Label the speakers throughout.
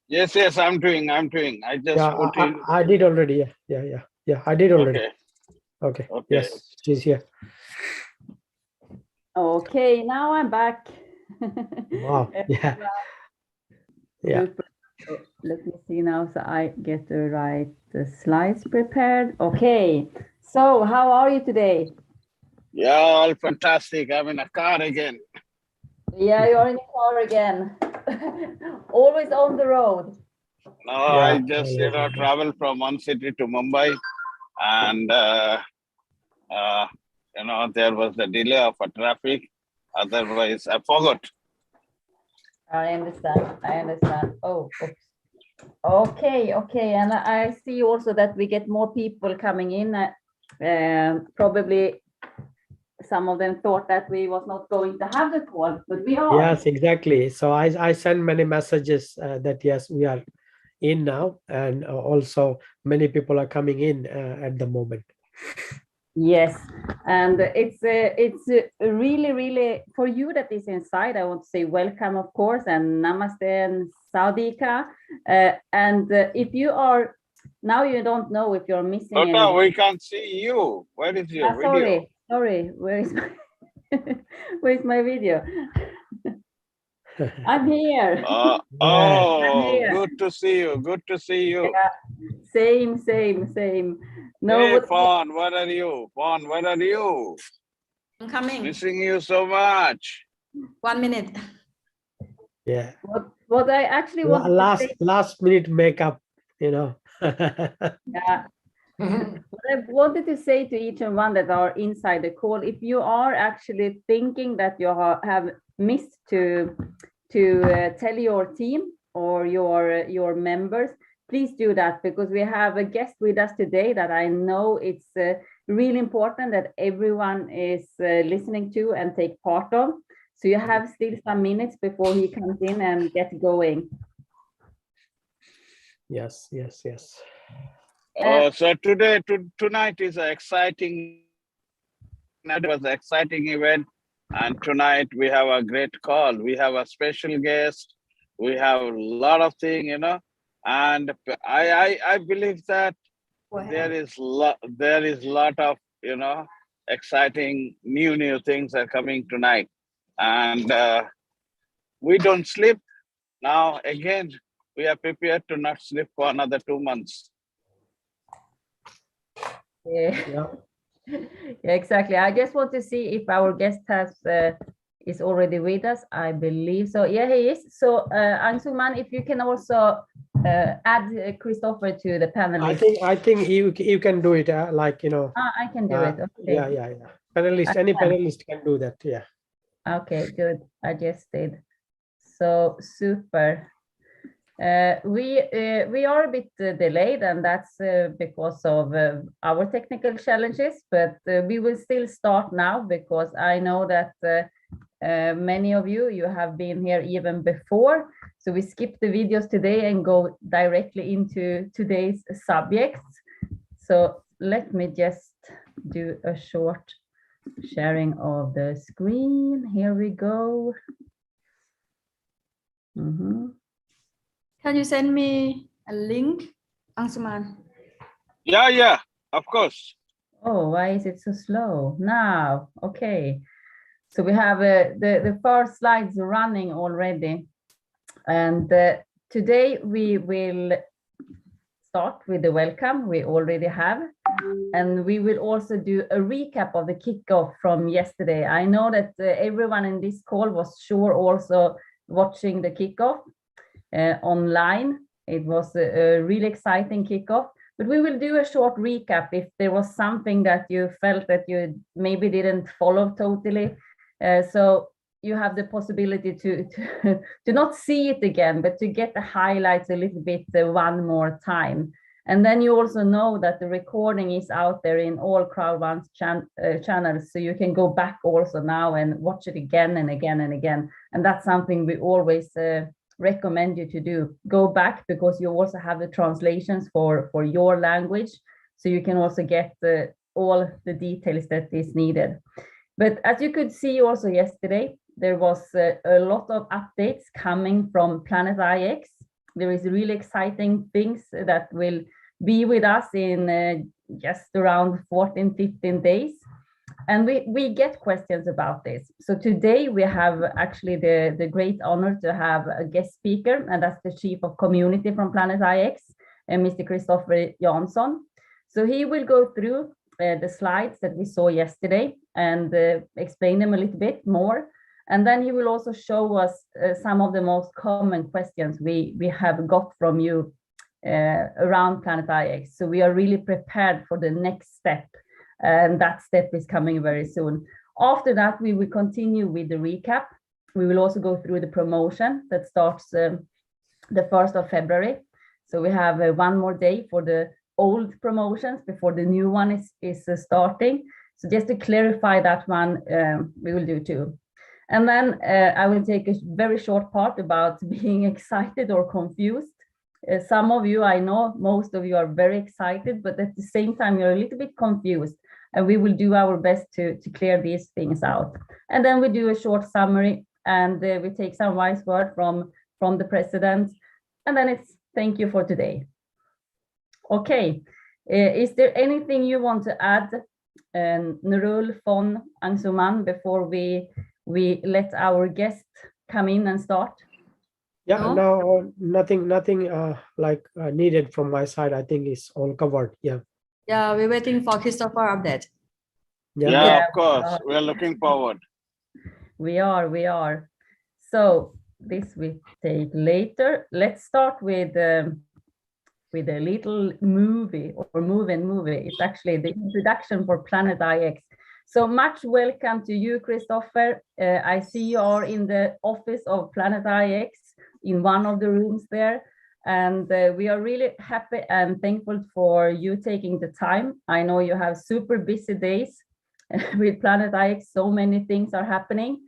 Speaker 1: Yes, I'm doing. I just put in.
Speaker 2: I did already. Yeah. I did already. Okay. Yes, she's here.
Speaker 3: Okay, now I'm back.
Speaker 2: Wow. Yeah.
Speaker 3: Super. So let me see now, so I get the right slides prepared. Okay, so how are you today?
Speaker 1: Yeah, all fantastic. I'm in a car again.
Speaker 3: Yeah, you're in the car again. Always on the road.
Speaker 1: No, I just travel from one city to Mumbai, and there was the delay of a traffic. Otherwise, I forgot.
Speaker 3: I understand. Oh, oops. Okay. And I see also that we get more people coming in. Probably some of them thought that we was not going to have the call, but we are.
Speaker 2: Yes, exactly. So I send many messages that yes, we are in now, and also many people are coming in at the moment.
Speaker 3: Yes, and it's really for you that is inside. I want to say welcome, of course, and namaste and saudika. And if you are now, you don't know if you're missing.
Speaker 1: No, we can't see you. Where is your video?
Speaker 3: Sorry. Where is my my video? I'm here.
Speaker 1: Good to see you.
Speaker 3: Yeah, same. No,
Speaker 1: hey, Fawn, where are you?
Speaker 4: I'm coming.
Speaker 1: Missing you so much.
Speaker 4: 1 minute.
Speaker 2: Yeah.
Speaker 3: What I actually want
Speaker 2: last minute makeup,
Speaker 3: Yeah. What I wanted to say to each and one that are inside the call, if you are actually thinking that you have missed to tell your team or your members, please do that, because we have a guest with us today that I know it's really important that everyone is listening to and take part of. So you have still some minutes before he comes in and get going.
Speaker 2: Yes.
Speaker 1: So tonight is an exciting. It was an exciting event, and tonight we have a great call. We have a special guest. We have a lot of things, and I believe that there is lot of exciting new things are coming tonight, and we don't sleep now. Again, we are prepared to not sleep for another 2 months.
Speaker 3: Yeah, exactly. I just want to see if our guest is already with us. I believe so. Yeah, he is. So Angsuman, if you can also add Christopher to the panel.
Speaker 2: I think you can do it. I
Speaker 3: can do it. Okay.
Speaker 2: Yeah. Any panelist can do that. Yeah.
Speaker 3: Okay, good. I just did. So super. We are a bit delayed, and that's because of our technical challenges, but we will still start now, because I know that many of you have been here even before. So we skip the videos today and go directly into today's subjects. So let me just do a short sharing of the screen. Here we go.
Speaker 4: Can you send me a link, Angsuman?
Speaker 1: Yeah, of course.
Speaker 3: Oh, why is it so slow now? Okay, so we have the first slides running already, and today we will start with the welcome we already have, and we will also do a recap of the kickoff from yesterday. I know that everyone in this call was sure also watching the kickoff online. It was a really exciting kickoff, but we will do a short recap if there was something that you felt that you maybe didn't follow totally. So you have the possibility to not see it again, but to get the highlights a little bit one more time. And then you also know that the recording is out there in all Crowd1's channels, so you can go back also now and watch it again and again and again. And that's something we always recommend you to do. Go back, because you also have the translations for your language, so you can also get all the details that is needed. But as you could see also yesterday, there was a lot of updates coming from Planet IX. There is really exciting things that will be with us in just around 14, 15 days. And we get questions about this. So today we have actually the great honor to have a guest speaker, and that's the Chief of Community from Planet IX, Mr. Christopher Jansson. So he will go through the slides that we saw yesterday and explain them a little bit more. And then he will also show us some of the most common questions we have got from you around Planet IX. So we are really prepared for the next step. And that step is coming very soon. After that, we will continue with the recap. We will also go through the promotion that starts the 1st of February. So we have one more day for the old promotions before the new one is starting. So just to clarify that one, we will do too. And then I will take a very short part about being excited or confused. Some of you, I know most of you are very excited, but at the same time, you're a little bit confused. And we will do our best to clear these things out. And then we do a short summary, and we take some wise word from the president. And then it's thank you for today. Okay, is there anything you want to add, Nurul von Angsuman, before we let our guest come in and start?
Speaker 2: Yeah, no, nothing like needed from my side. I think it's all covered. Yeah.
Speaker 4: Yeah, we're waiting for Christopher update.
Speaker 1: Yeah, of course. We are looking forward.
Speaker 3: We are. So this we take later. Let's start with a little movie or movie. It's actually the introduction for Planet IX. So much welcome to you, Christopher. I see you are in the office of Planet IX in one of the rooms there. And we are really happy and thankful for you taking the time. I know you have super busy days with Planet IX. So many things are happening.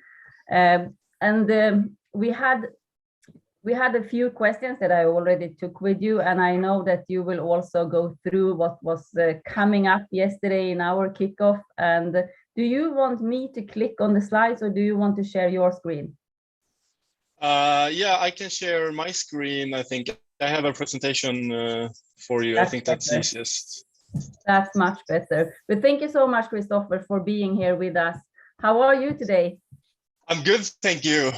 Speaker 3: We had a few questions that I already took with you. And I know that you will also go through what was coming up yesterday in our kickoff. And do you want me to click on the slides, or do you want to share your screen?
Speaker 5: Yeah, I can share my screen. I think I have a presentation for you. I think that's easiest.
Speaker 3: That's much better. But thank you so much, Christopher, for being here with us. How are you today?
Speaker 5: I'm good, thank you.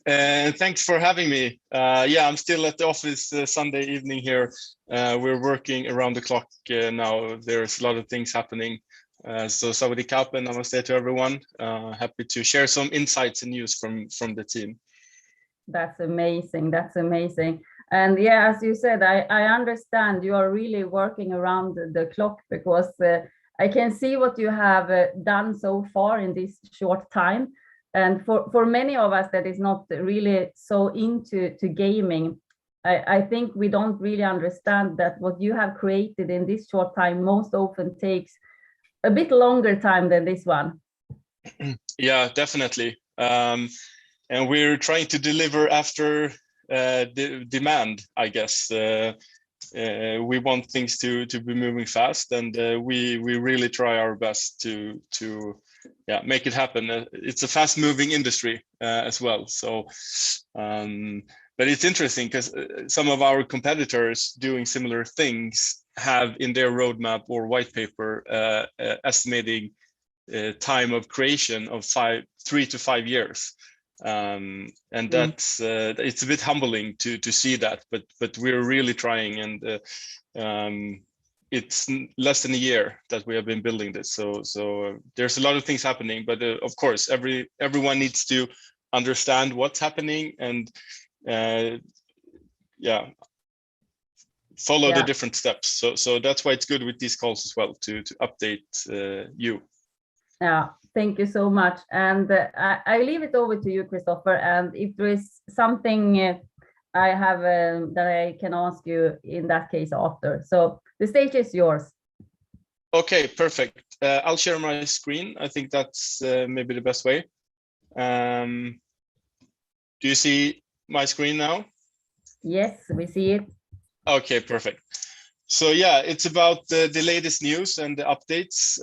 Speaker 5: And thanks for having me. Yeah, I'm still at the office Sunday evening here. We're working around the clock now. There's a lot of things happening. So Sawadee Kap and Namaste to everyone. Happy to share some insights and news from the team.
Speaker 3: That's amazing. That's amazing. And yeah, as you said, I understand you are really working around the clock, because I can see what you have done so far in this short time. And for many of us that is not really so into gaming, I think we don't really understand that what you have created in this short time most often takes a bit longer time than this one.
Speaker 5: Yeah, definitely. And we're trying to deliver after the demand, I guess. We want things to be moving fast, and we really try our best to make it happen. It's a fast-moving industry as well. So, but it's interesting because some of our competitors doing similar things have in their roadmap or white paper estimating time of creation of 3 to 5 years. And that's it's a bit humbling to see that, but we're really trying, and it's less than a year that we have been building this, so there's a lot of things happening, but of course everyone needs to understand what's happening and follow the different steps. So that's why it's good with these calls as well, to update you.
Speaker 3: Yeah, thank you so much. And I leave it over to you, Christopher. And if there is something I have that I can ask you in that case after. So the stage is yours.
Speaker 5: Okay, perfect. I'll share my screen. I think that's maybe the best way. Do you see my screen now?
Speaker 3: Yes, we see it.
Speaker 5: Okay, perfect. So yeah, it's about the latest news and the updates.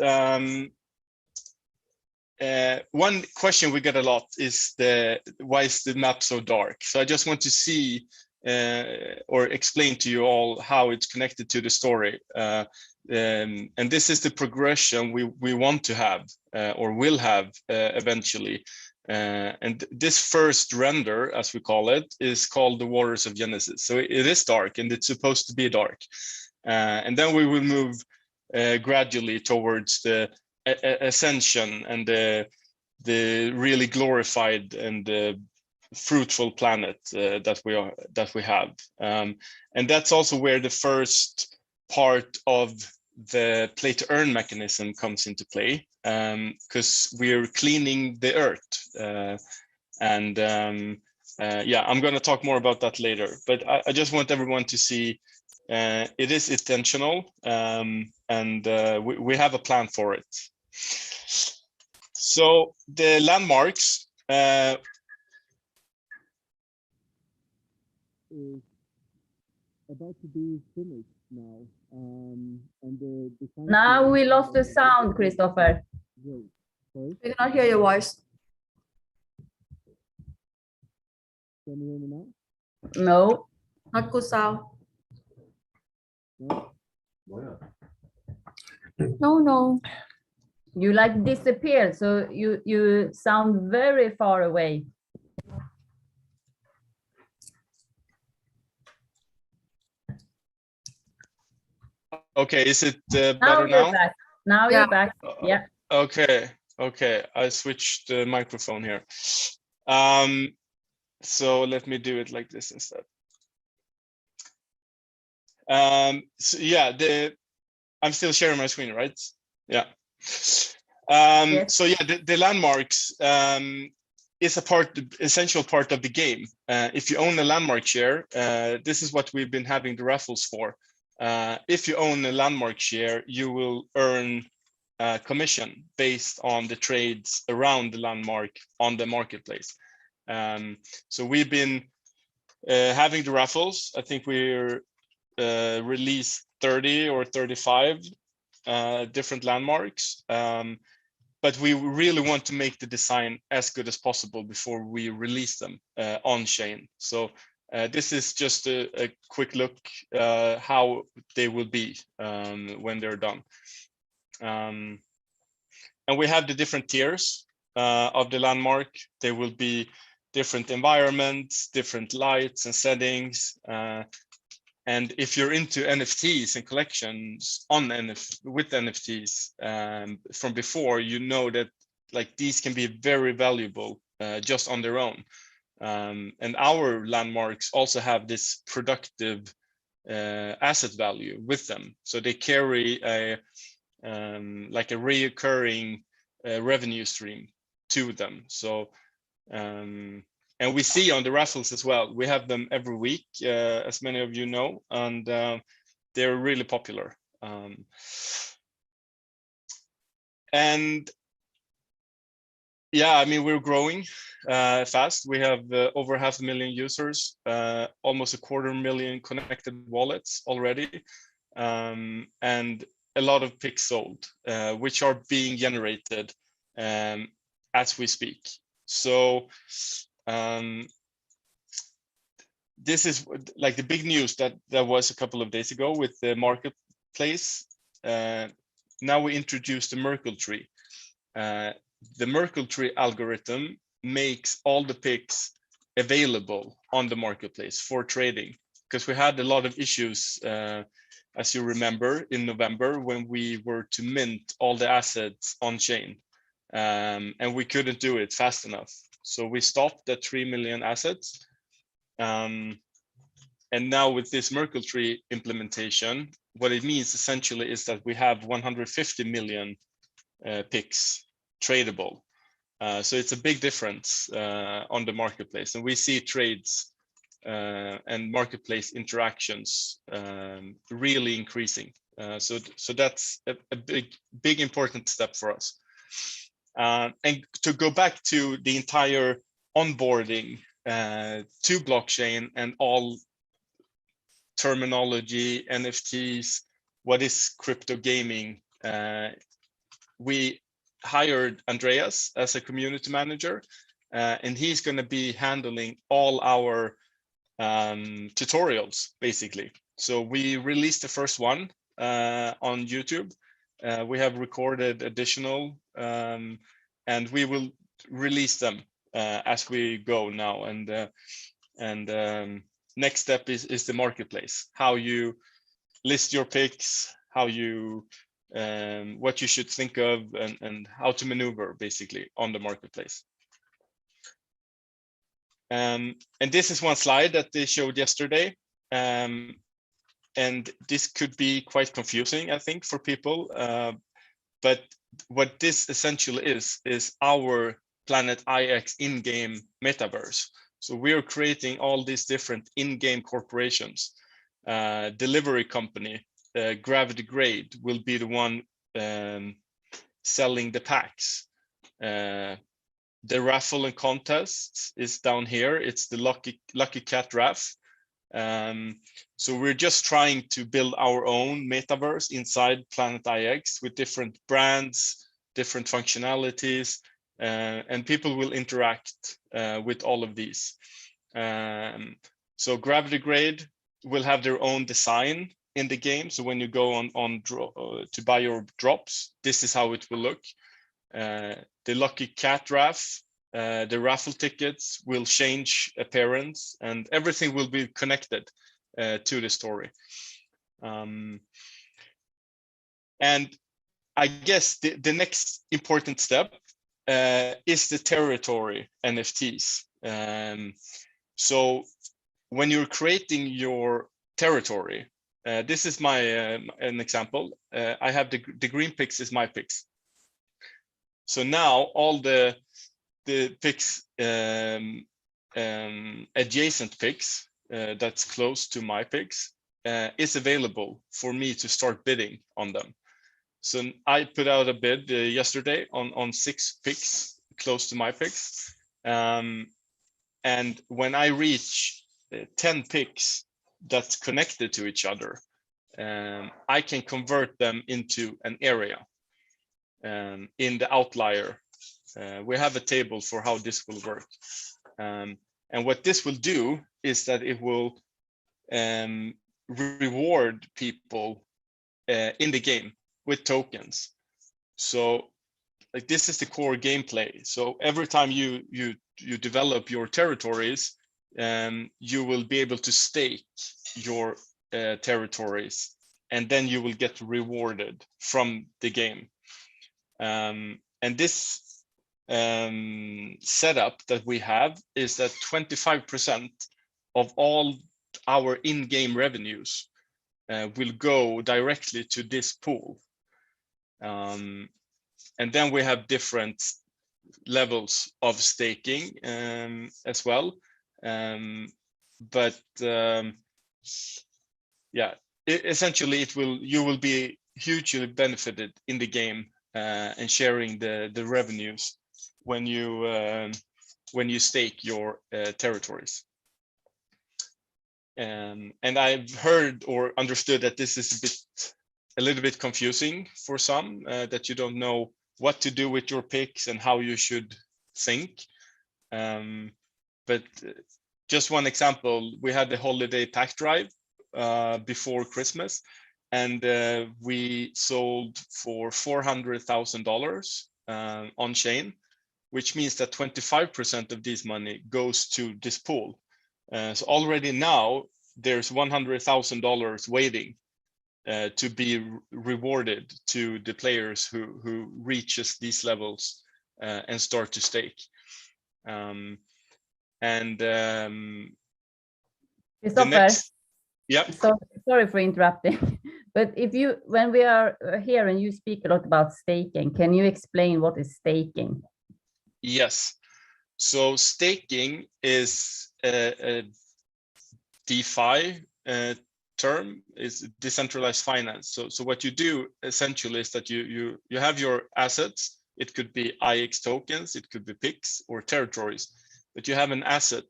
Speaker 5: One question we get a lot is why is the map so dark? So I just want to see or explain to you all how it's connected to the story. And this is the progression we want to have or will have eventually. And this first render, as we call it, is called the Waters of Genesis. So it is dark and it's supposed to be dark. And then we will move gradually towards the ascension and the really glorified and fruitful planet that we have, and that's also where the first part of the play to earn mechanism comes into play, because we're cleaning the earth, and yeah, I'm going to talk more about that later, but I just want everyone to see it is intentional, and we have a plan for it. So the landmarks is about to be finished now, and the
Speaker 3: Now we lost the sound, Christopher.
Speaker 4: We cannot hear your voice.
Speaker 5: Can you hear me now?
Speaker 3: No.
Speaker 4: Not good sound. No.
Speaker 3: You like disappeared, so you sound very far away.
Speaker 5: Okay, is it better
Speaker 3: Now
Speaker 5: now?
Speaker 3: you're back. Now
Speaker 4: Yeah.
Speaker 3: you're back. Yeah.
Speaker 5: Okay, I switched the microphone here. So let me do it like this instead. So yeah, I'm still sharing my screen, right? Yeah.
Speaker 3: Yes.
Speaker 5: So yeah, the landmarks is essential part of the game. If you own a landmark share, this is what we've been having the raffles for. If you own a landmark share, you will earn commission based on the trades around the landmark on the marketplace. So we've been having the raffles. I think we're released 30 or 35 different landmarks, but we really want to make the design as good as possible before we release them on chain. So this is just a quick look how they will be when they're done. And we have the different tiers of the landmark. There will be different environments, different lights and settings. And if you're into NFTs and collections with NFTs from before, you know that like these can be very valuable just on their own. And our landmarks also have this productive asset value with them. So they carry a like a reoccurring revenue stream to them. So and we see on the raffles as well, we have them every week, as many of you know, and they're really popular. And yeah, I mean, we're growing fast. We have over 500,000 users, almost 250,000 connected wallets already, and a lot of picks sold, which are being generated as we speak. So this is like the big news that was a couple of days ago with the marketplace. Now we introduced the Merkle tree. The Merkle tree algorithm makes all the picks available on the marketplace for trading, because we had a lot of issues, as you remember, in November when we were to mint all the assets on chain, and we couldn't do it fast enough. So we stopped at 3 million assets. And now with this Merkle tree implementation, what it means essentially is that we have 150 million picks tradable. So it's a big difference on the marketplace, and we see trades and marketplace interactions really increasing. So that's a big important step for us. And to go back to the entire onboarding to blockchain and all terminology, NFTs, what is crypto gaming. We hired Andreas as a community manager, and he's going to be handling all our tutorials, basically. So we released the first one on YouTube. We have recorded additional, and we will release them as we go now. And next step is the marketplace, how you list your picks, how you what you should think of, and how to maneuver basically on the marketplace. And this is one slide that they showed yesterday. And this could be quite confusing, I think, for people. But what this essentially is our Planet IX in-game metaverse. So we are creating all these different in-game corporations. Delivery company, Gravity Grade, will be the one selling the packs. The raffle and contests is down here. It's the Lucky Cat Raff. So we're just trying to build our own metaverse inside Planet IX with different brands, different functionalities, and people will interact with all of these. So Gravity Grade will have their own design in the game. So when you go on to buy your drops, this is how it will look. The Lucky Cat Raff, the raffle tickets will change appearance, and everything will be connected to the story. And I guess the next important step is the territory NFTs. So when you're creating your territory, this is my an example. I have the green picks is my picks. So now all the picks, adjacent picks that's close to my picks is available for me to start bidding on them. So I put out a bid yesterday on 6 picks close to my picks. And when I reach 10 picks that's connected to each other, I can convert them into an area in the outlier. We have a table for how this will work. And what this will do is that it will reward people in the game with tokens. So like this is the core gameplay. So every time you develop your territories, you will be able to stake your territories, and then you will get rewarded from the game. And this setup that we have is that 25% of all our in-game revenues will go directly to this pool. And then we have different levels of staking as well. Yeah, essentially you will be hugely benefited in the game and sharing the revenues when you stake your territories. And I've heard or understood that this is a little bit confusing for some, that you don't know what to do with your picks and how you should think. But just one example, we had the holiday pack drive before Christmas, and we sold for $400,000 on chain, which means that 25% of this money goes to this pool. So already now there's $100,000 waiting to be rewarded to the players who reaches these levels and start to stake. Yeah.
Speaker 3: So sorry for interrupting, but when we are here and you speak a lot about staking, can you explain what is staking?
Speaker 5: Yes. So staking is a DeFi term, is decentralized finance. So what you do essentially is that you have your assets. It could be IX tokens, it could be PICs or territories, but you have an asset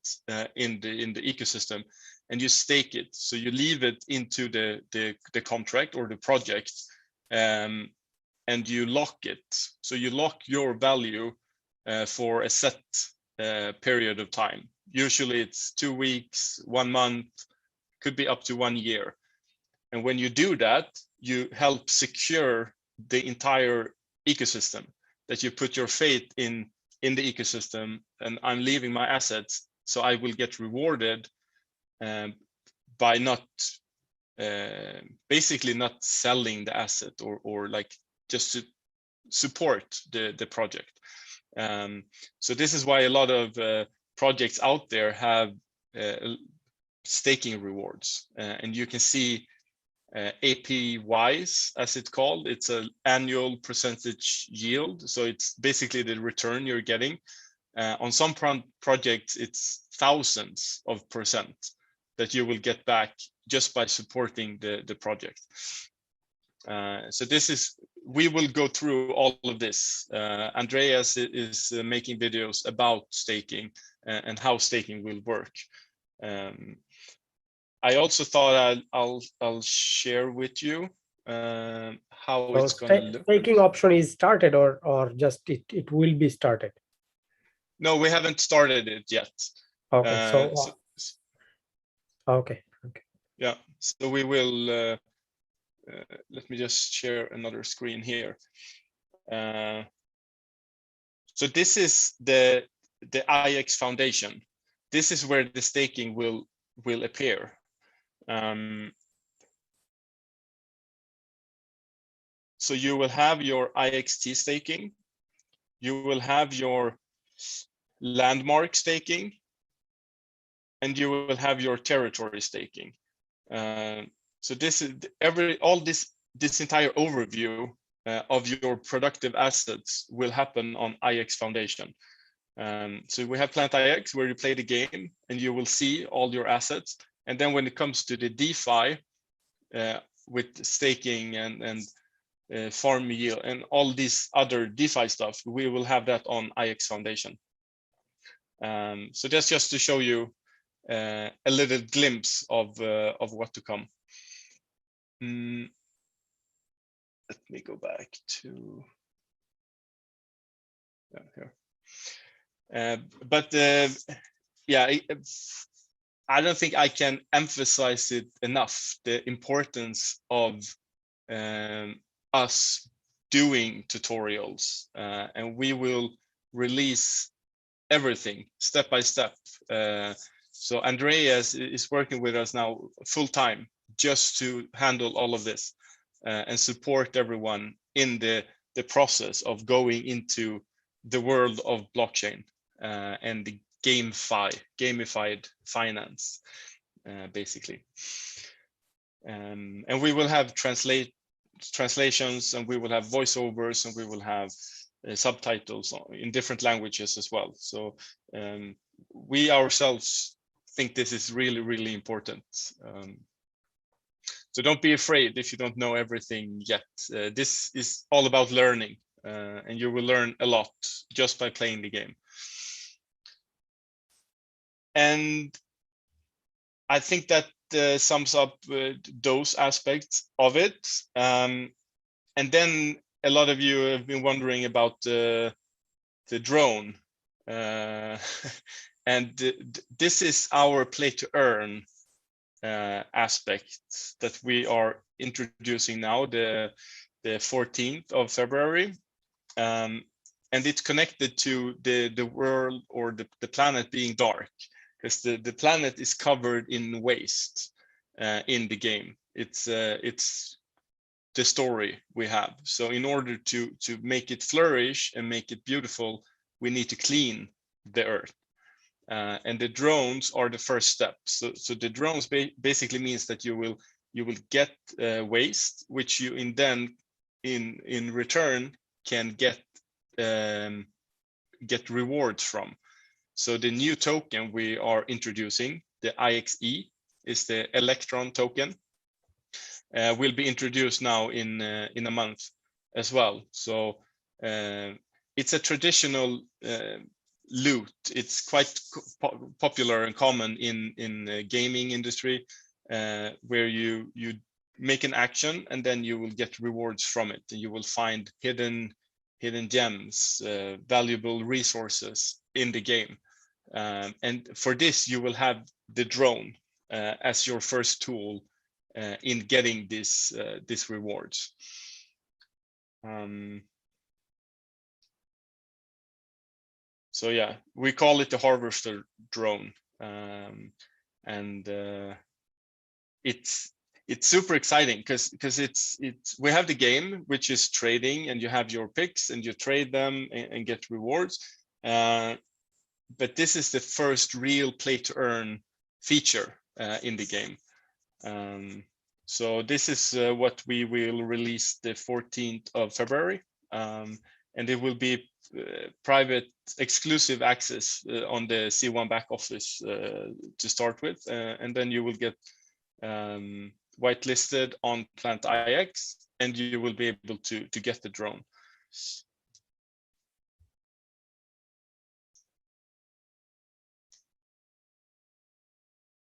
Speaker 5: in the ecosystem, and you stake it. So you leave it into the contract or the project, and you lock it. So you lock your value for a set period of time. Usually it's 2 weeks, 1 month, could be up to 1 year. And when you do that, you help secure the entire ecosystem, that you put your faith in the ecosystem, and I'm leaving my assets, so I will get rewarded by not basically not selling the asset, or like just to support the project. So this is why a lot of projects out there have staking rewards, and you can see APYs, as it's called. It's an annual percentage yield, so it's basically the return you're getting. On some projects, it's thousands of percent that you will get back just by supporting the project. So this is, we will go through all of this. Andreas is making videos about staking and how staking will work. I also thought I'll share with you how it's going to look.
Speaker 2: Staking option is started, or just it will be started?
Speaker 5: No, we haven't started it yet.
Speaker 2: Okay, okay.
Speaker 5: Yeah, so we will. Let me just share another screen here. So this is the IX Foundation. This is where the staking will appear. So you will have your IXT staking, you will have your landmark staking, and you will have your territory staking. So this is this entire overview of your productive assets will happen on IX Foundation. So we have Plant IX, where you play the game and you will see all your assets. And then when it comes to the DeFi, with staking and farm yield and all these other DeFi stuff, we will have that on IX Foundation. So that's just to show you a little glimpse of what to come. Let me go back to here. Yeah, I don't think I can emphasize it enough, the importance of us doing tutorials, and we will release everything step by step. So Andreas is working with us now full time just to handle all of this and support everyone in the process of going into the world of blockchain and the gamified finance, basically. And we will have translations, and we will have voiceovers, and we will have subtitles in different languages as well. So we ourselves think this is really, really important. So don't be afraid if you don't know everything yet. This is all about learning, and you will learn a lot just by playing the game. And I think that sums up those aspects of it. And then a lot of you have been wondering about the drone. And this is our play to earn aspect that we are introducing now, the 14th of February. And it's connected to the world, or the planet being dark, because the planet is covered in waste in the game. It's the story we have. So in order to make it flourish and make it beautiful, we need to clean the earth. And the drones are the first step. So the drones basically means that you will get waste, which you in return can get rewards from. So the new token we are introducing, the IXE, is the electron token, will be introduced now in a month as well. So it's a traditional loot. It's quite popular and common in the gaming industry, where you make an action and then you will get rewards from it, and you will find hidden gems, valuable resources in the game. And for this, you will have the drone as your first tool in getting these rewards. So yeah, we call it the harvester drone, and it's super exciting because it's we have the game, which is trading, and you have your picks and you trade them and get rewards. But this is the first real play to earn feature in the game. So this is what we will release the 14th of February, and it will be private exclusive access on the C1 back office to start with, and then you will get whitelisted on Planet IX, and you will be able to get the drone.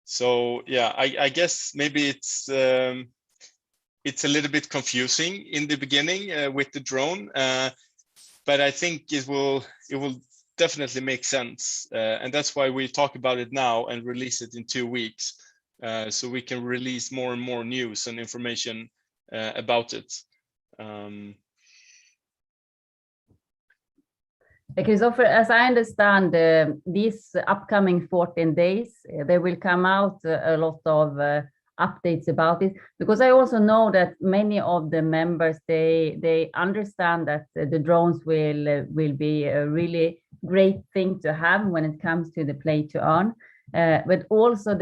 Speaker 5: So yeah, I guess maybe it's a little bit confusing in the beginning with the drone, but I think it will definitely make sense, and that's why we talk about it now and release it in 2 weeks, so we can release more and more news and information about it.
Speaker 3: Christopher, as I understand, these upcoming 14 days, there will come out a lot of updates about it, because I also know that many of the members, they understand that the drones will be a really great thing to have when it comes to the play to earn, but also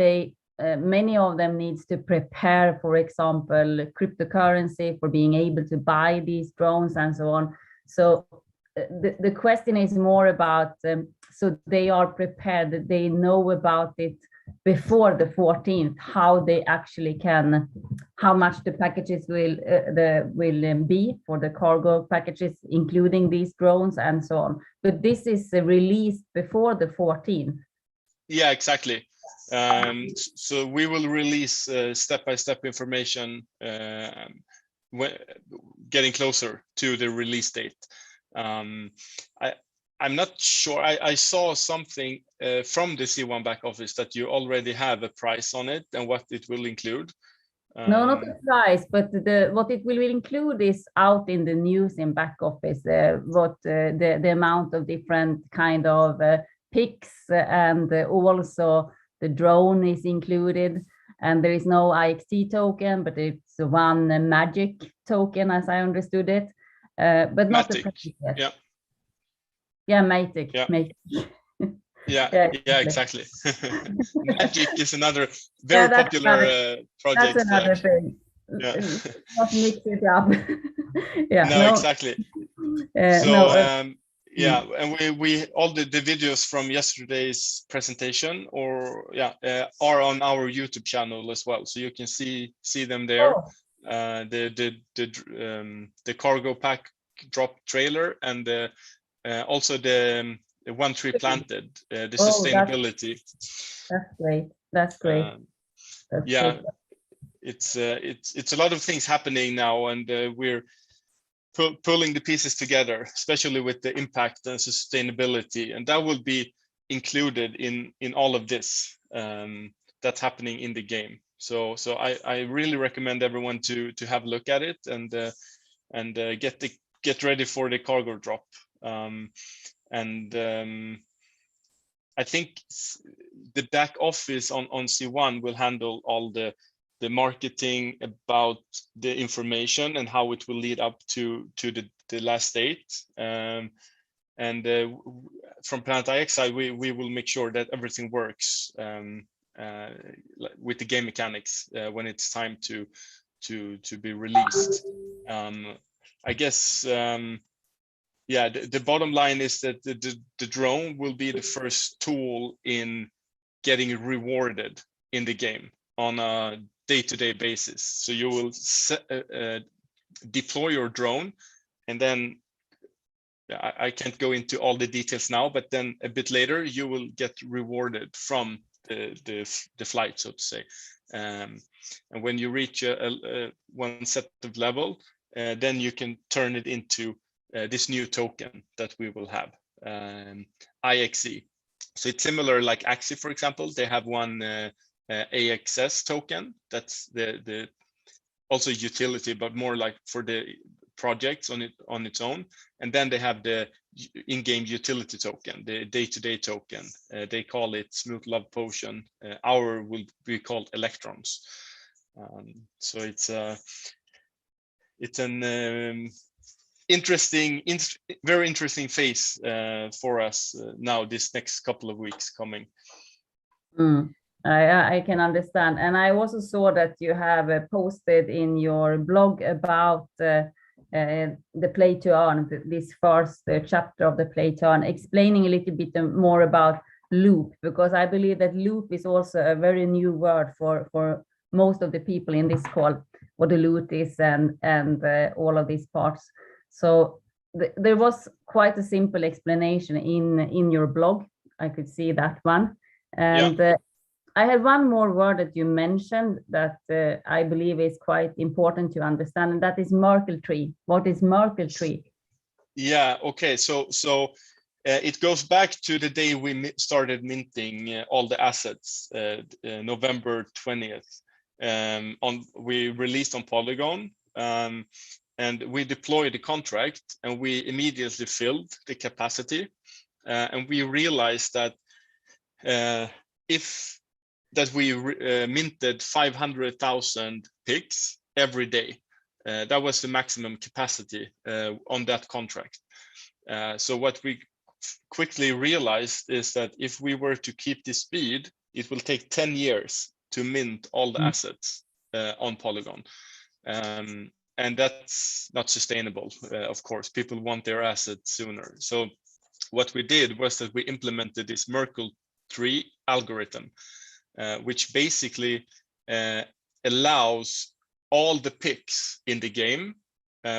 Speaker 3: many of them needs to prepare, for example, cryptocurrency for being able to buy these drones and so on. So the question is more about, so they are prepared, that they know about it before the 14th, how they actually can, how much the packages will be for the cargo packages, including these drones and so on. But this is released before the 14th.
Speaker 5: Yeah, exactly. So we will release step-by-step information getting closer to the release date. I'm not sure. I saw something from the C1 back office that you already have a price on it and what it will include.
Speaker 3: No, not the price, but what it will include is out in the news in back office, what the amount of different kind of picks, and also the drone is included, and there is no IXT token, but it's one magic token, as I understood it, but not the price yet.
Speaker 5: Yeah.
Speaker 3: Yeah, Matic.
Speaker 5: Yeah.
Speaker 3: Matic.
Speaker 5: Yeah, exactly. Magic is another very popular project.
Speaker 3: That's another thing.
Speaker 5: Yeah.
Speaker 3: Not mix it up. Yeah.
Speaker 5: No, exactly. So
Speaker 3: no,
Speaker 5: yeah, and we all the videos from yesterday's presentation are on our YouTube channel as well, so you can see them there. Oh. The cargo pack drop trailer, and also the one tree planted, the sustainability.
Speaker 3: That's great. That's great.
Speaker 5: Yeah, great. It's a lot of things happening now, and we're pulling the pieces together, especially with the impact and sustainability, and that will be included in all of this that's happening in the game. So I really recommend everyone to have a look at it and get ready for the cargo drop. I think the back office on C1 will handle all the marketing about the information and how it will lead up to the last date. From Planet IX side, we will make sure that everything works with the game mechanics when it's time to be released. I guess yeah, the bottom line is that the drone will be the first tool in getting rewarded in the game on a day-to-day basis. So you will deploy your drone, and then I can't go into all the details now, but then a bit later you will get rewarded from the flight, so to say. And when you reach one set of level, then you can turn it into this new token that we will have, IXE. So it's similar like Axie, for example. They have one AXS token. That's the also utility, but more like for the projects on its own. And then they have the in-game utility token, the day-to-day token. They call it Smooth Love Potion. Our will be called Electrons. So it's an very interesting phase for us now, this next couple of weeks coming.
Speaker 3: I can understand. And I also saw that you have posted in your blog about the play to earn, this first chapter of the play to earn, explaining a little bit more about loop, because I believe that loop is also a very new word for most of the people in this call, what the loop is and all of these parts. So there was quite a simple explanation in your blog. I could see that one. And yeah. I have one more word that you mentioned that I believe is quite important to understand, and that is Merkle tree. What is Merkle tree? Yeah,
Speaker 5: okay. So it goes back to the day we started minting all the assets, November 20th. We released on Polygon, and we deployed the contract, and we immediately filled the capacity, and we realized that we minted 500,000 picks every day. That was the maximum capacity on that contract. So what we quickly realized is that if we were to keep this speed, it will take 10 years to mint all the assets on Polygon. And that's not sustainable, of course. People want their assets sooner. So what we did was that we implemented this Merkle tree algorithm, which basically allows all the picks in the game.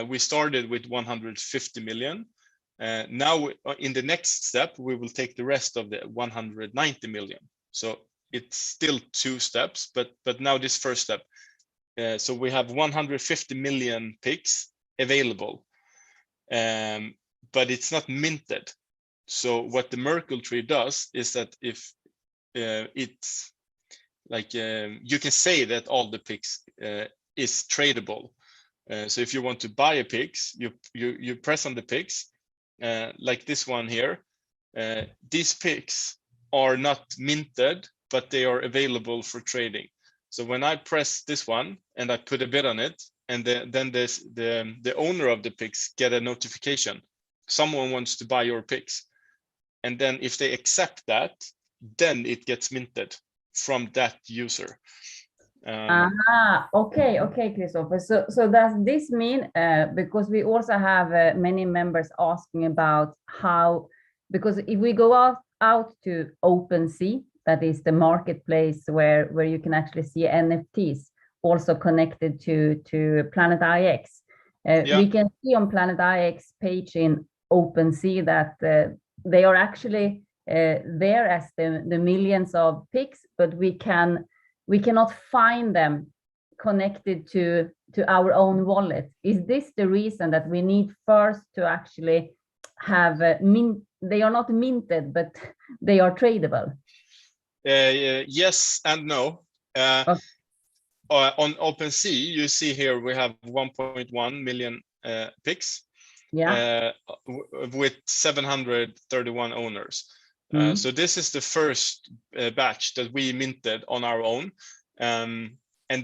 Speaker 5: We started with 150 million. Now in the next step, we will take the rest of the 190 million. So it's still 2 steps, but now this first step. So we have 150 million picks available, but it's not minted. So what the Merkle tree does is that if it's like you can say that all the picks is tradable. So if you want to buy a picks, you press on the picks, like this one here. These picks are not minted, but they are available for trading. So when I press this one and I put a bid on it, and then there's the owner of the picks get a notification, someone wants to buy your picks, and then if they accept that, then it gets minted from that user.
Speaker 3: Okay, Christopher. So does this mean, because we also have many members asking about how, because if we go out to OpenSea, that is the marketplace where you can actually see NFTs also connected to Planet IX. We can see on Planet IX page in OpenSea that they are actually there as the millions of picks, but we cannot find them connected to our own wallet. Is this the reason that we need first to actually have they are not minted, but they are tradable?
Speaker 5: Yes and no. Okay. On OpenSea, you see here we have 1.1 million picks, with 731 owners. So this is the first batch that we minted on our own, and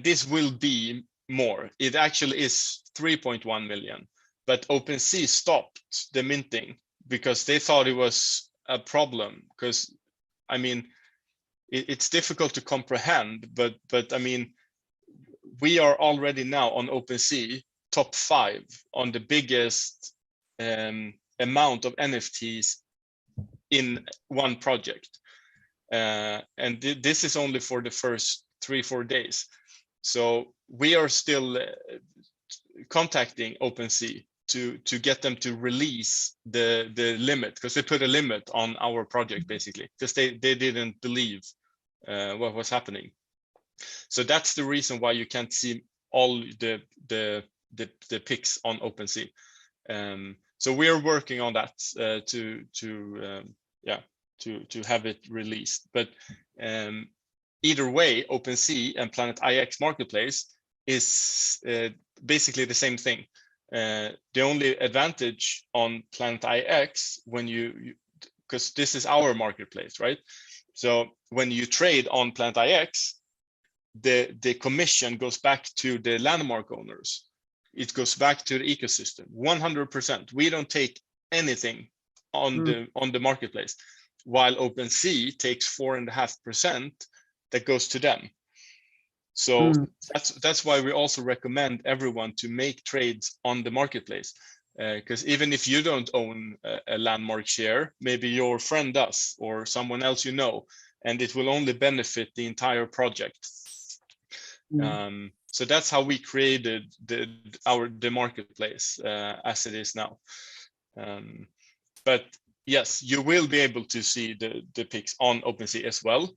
Speaker 5: this will be more. It actually is 3.1 million, but OpenSea stopped the minting because they thought it was a problem. Because I mean, it's difficult to comprehend, but I mean, we are already now on OpenSea top 5 on the biggest amount of NFTs in one project, and this is only for the first 3-4 days. So we are still contacting OpenSea to get them to release the limit, because they put a limit on our project basically, because they didn't believe what was happening. So that's the reason why you can't see all the pics on OpenSea. So we are working on that to have it released. But either way, OpenSea and Planet IX Marketplace is basically the same thing. The only advantage on Planet IX, when because this is our marketplace, right? So when you trade on Planet IX, the commission goes back to the landmark owners. It goes back to the ecosystem 100%. We don't take anything on the marketplace, while OpenSea takes 4.5% that goes to them. So that's why we also recommend everyone to make trades on the marketplace, because even if you don't own a landmark share, maybe your friend does or someone else you know, and it will only benefit the entire project. So that's how we created the marketplace as it is now. But yes, you will be able to see the pics on OpenSea as well.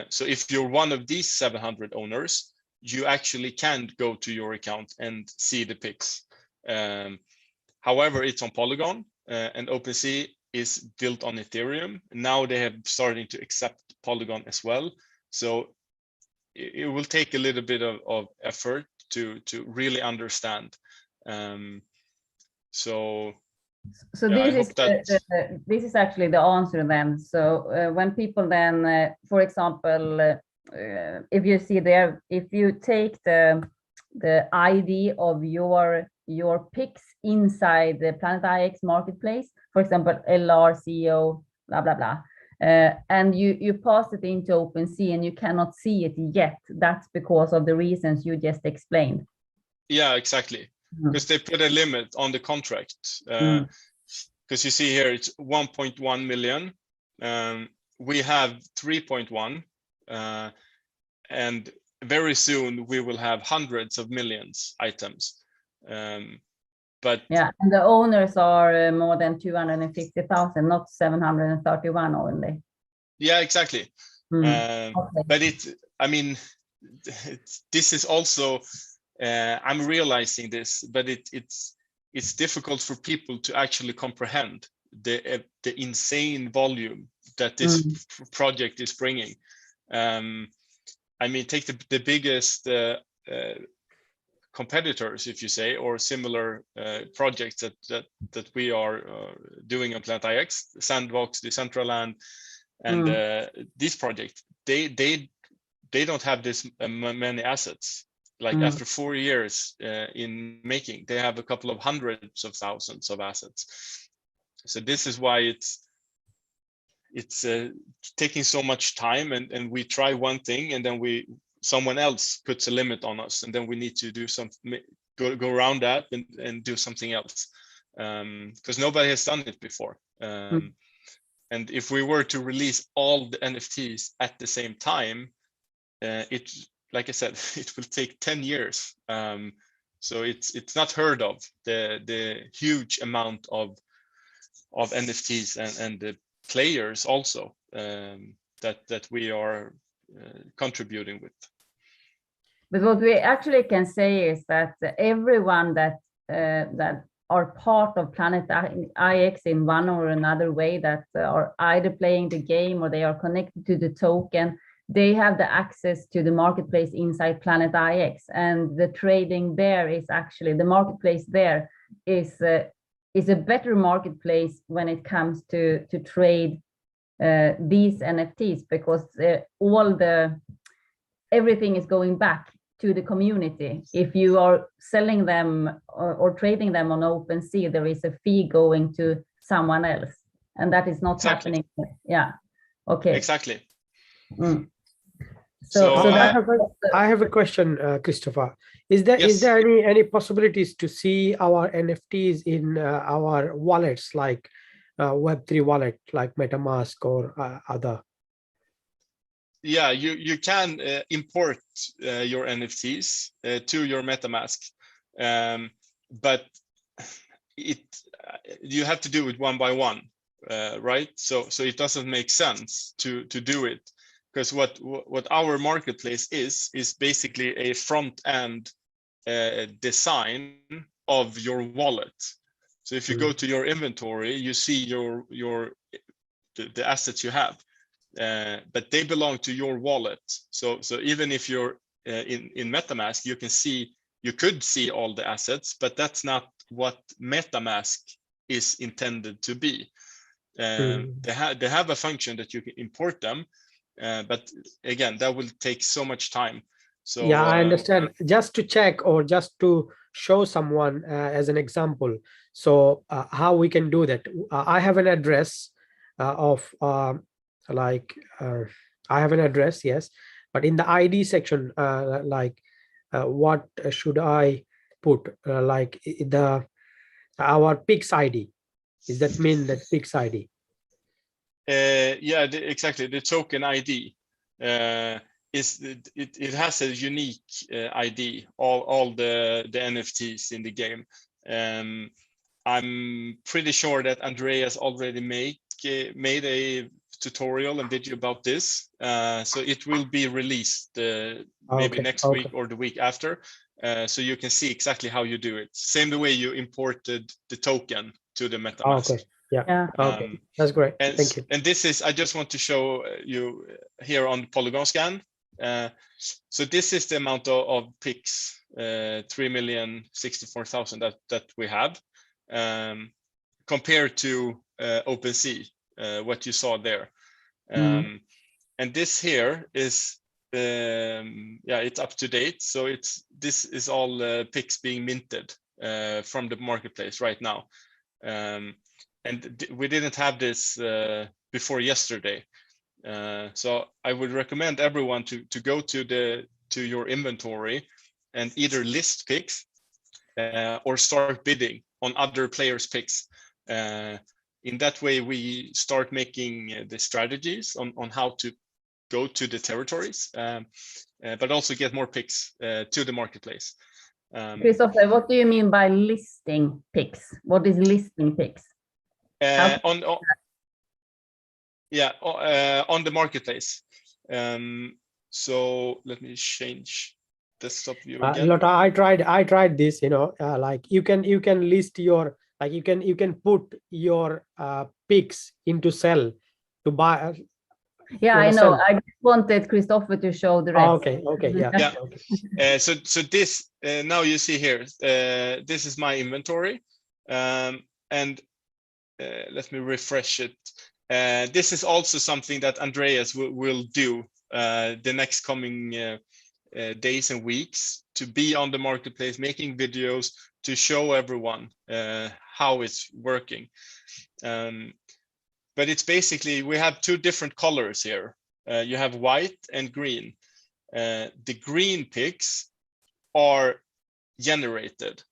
Speaker 5: So if you're one of these 700 owners, you actually can go to your account and see the pics. However, it's on Polygon, and OpenSea is built on Ethereum. Now they have starting to accept Polygon as well. So it will take a little bit of effort to really understand. So yeah,
Speaker 3: this is actually the answer then. So when people then, for example, if you see there, if you take the ID of your picks inside the Planet IX marketplace, for example, LR, CEO, blah blah blah, and you pass it into OpenSea and you cannot see it yet, that's because of the reasons you just explained.
Speaker 5: Yeah, exactly. Because they put a limit on the contract. Because you see here, it's 1.1 million. We have 3.1, and very soon we will have hundreds of millions items. But
Speaker 3: yeah, and the owners are more than 250,000, not 731 only.
Speaker 5: Yeah, exactly.
Speaker 3: Okay.
Speaker 5: But this is also, I'm realizing this, but it's difficult for people to actually comprehend the insane volume that this project is bringing. Take the biggest competitors, if you say, or similar projects that we are doing on Planet IX, Sandbox, Decentraland, and this project, they don't have this many assets. Like after 4 years in making, they have a couple of hundreds of thousands of assets. So this is why it's taking so much time, and we try one thing, and then someone else puts a limit on us, and then we need to do something, go around that and do something else, because nobody has done it before. And if we were to release all the NFTs at the same time, like I said, it will take 10 years. So it's not heard of, the huge amount of NFTs and the players also that we are contributing with.
Speaker 3: But what we actually can say is that everyone that are part of Planet IX in one or another way, that are either playing the game or they are connected to the token, they have the access to the marketplace inside Planet IX, and the trading there is actually, the marketplace there is a better marketplace when it comes to trade these NFTs, because everything is going back to the community. If you are selling them or trading them on OpenSea, there is a fee going to someone else, and that is not happening. Yeah. Okay.
Speaker 5: Exactly.
Speaker 3: So
Speaker 2: I have a question, Christopher. Is there any possibilities to see our NFTs in our wallets, like Web3 wallet, like MetaMask or other?
Speaker 5: Yeah, you can import your NFTs to your MetaMask, but you have to do it one by one, right? So it doesn't make sense to do it, because what our marketplace is basically a front end design of your wallet. So if you go to your inventory, you see the assets you have, but they belong to your wallet. So even if you're in MetaMask, you could see all the assets, but that's not what MetaMask is intended to be. They have a function that you can import them, but again, that will take so much time. So
Speaker 2: yeah, I understand. Just to check, or just to show someone as an example, so how we can do that. I have an address of I have an address, yes, but in the ID section, what should I put? Our Pix ID. Is that mean that Pix ID?
Speaker 5: Yeah, exactly. The token ID it has a unique ID. All the NFTs in the game. I'm pretty sure that Andreas already made a tutorial and video about this, so it will be released maybe next week or the week after, so you can see exactly how you do it. Same the way you imported the token to the MetaMask.
Speaker 2: Okay. Yeah. Okay. That's great. Thank you.
Speaker 5: And this is, I just want to show you here on the Polygon scan. So this is the amount of Pix, 3,064,000 that we have, compared to OpenSea, what you saw there. And this here is, yeah, it's up to date. So this is all Pix being minted from the marketplace right now. And we didn't have this before yesterday. So I would recommend everyone to go to your inventory and either list Pix or start bidding on other players' Pix. In that way, we start making the strategies on how to go to the territories, but also get more Pix to the marketplace.
Speaker 3: Christopher, what do you mean by listing Pix? What is listing Pix?
Speaker 5: On the marketplace. So let me change desktop view again.
Speaker 2: Lotta, I tried this, like you can list your, like you can put your Pix into sell to buy.
Speaker 3: Yeah, I know. I just wanted Christopher to show the rest.
Speaker 2: Okay, yeah.
Speaker 5: Yeah. So this now you see here, this is my inventory, and let me refresh it. This is also something that Andreas will do the next coming days and weeks, to be on the marketplace, making videos to show everyone how it's working. But it's basically, we have two different colors here. You have white and green. The green Pix are generated.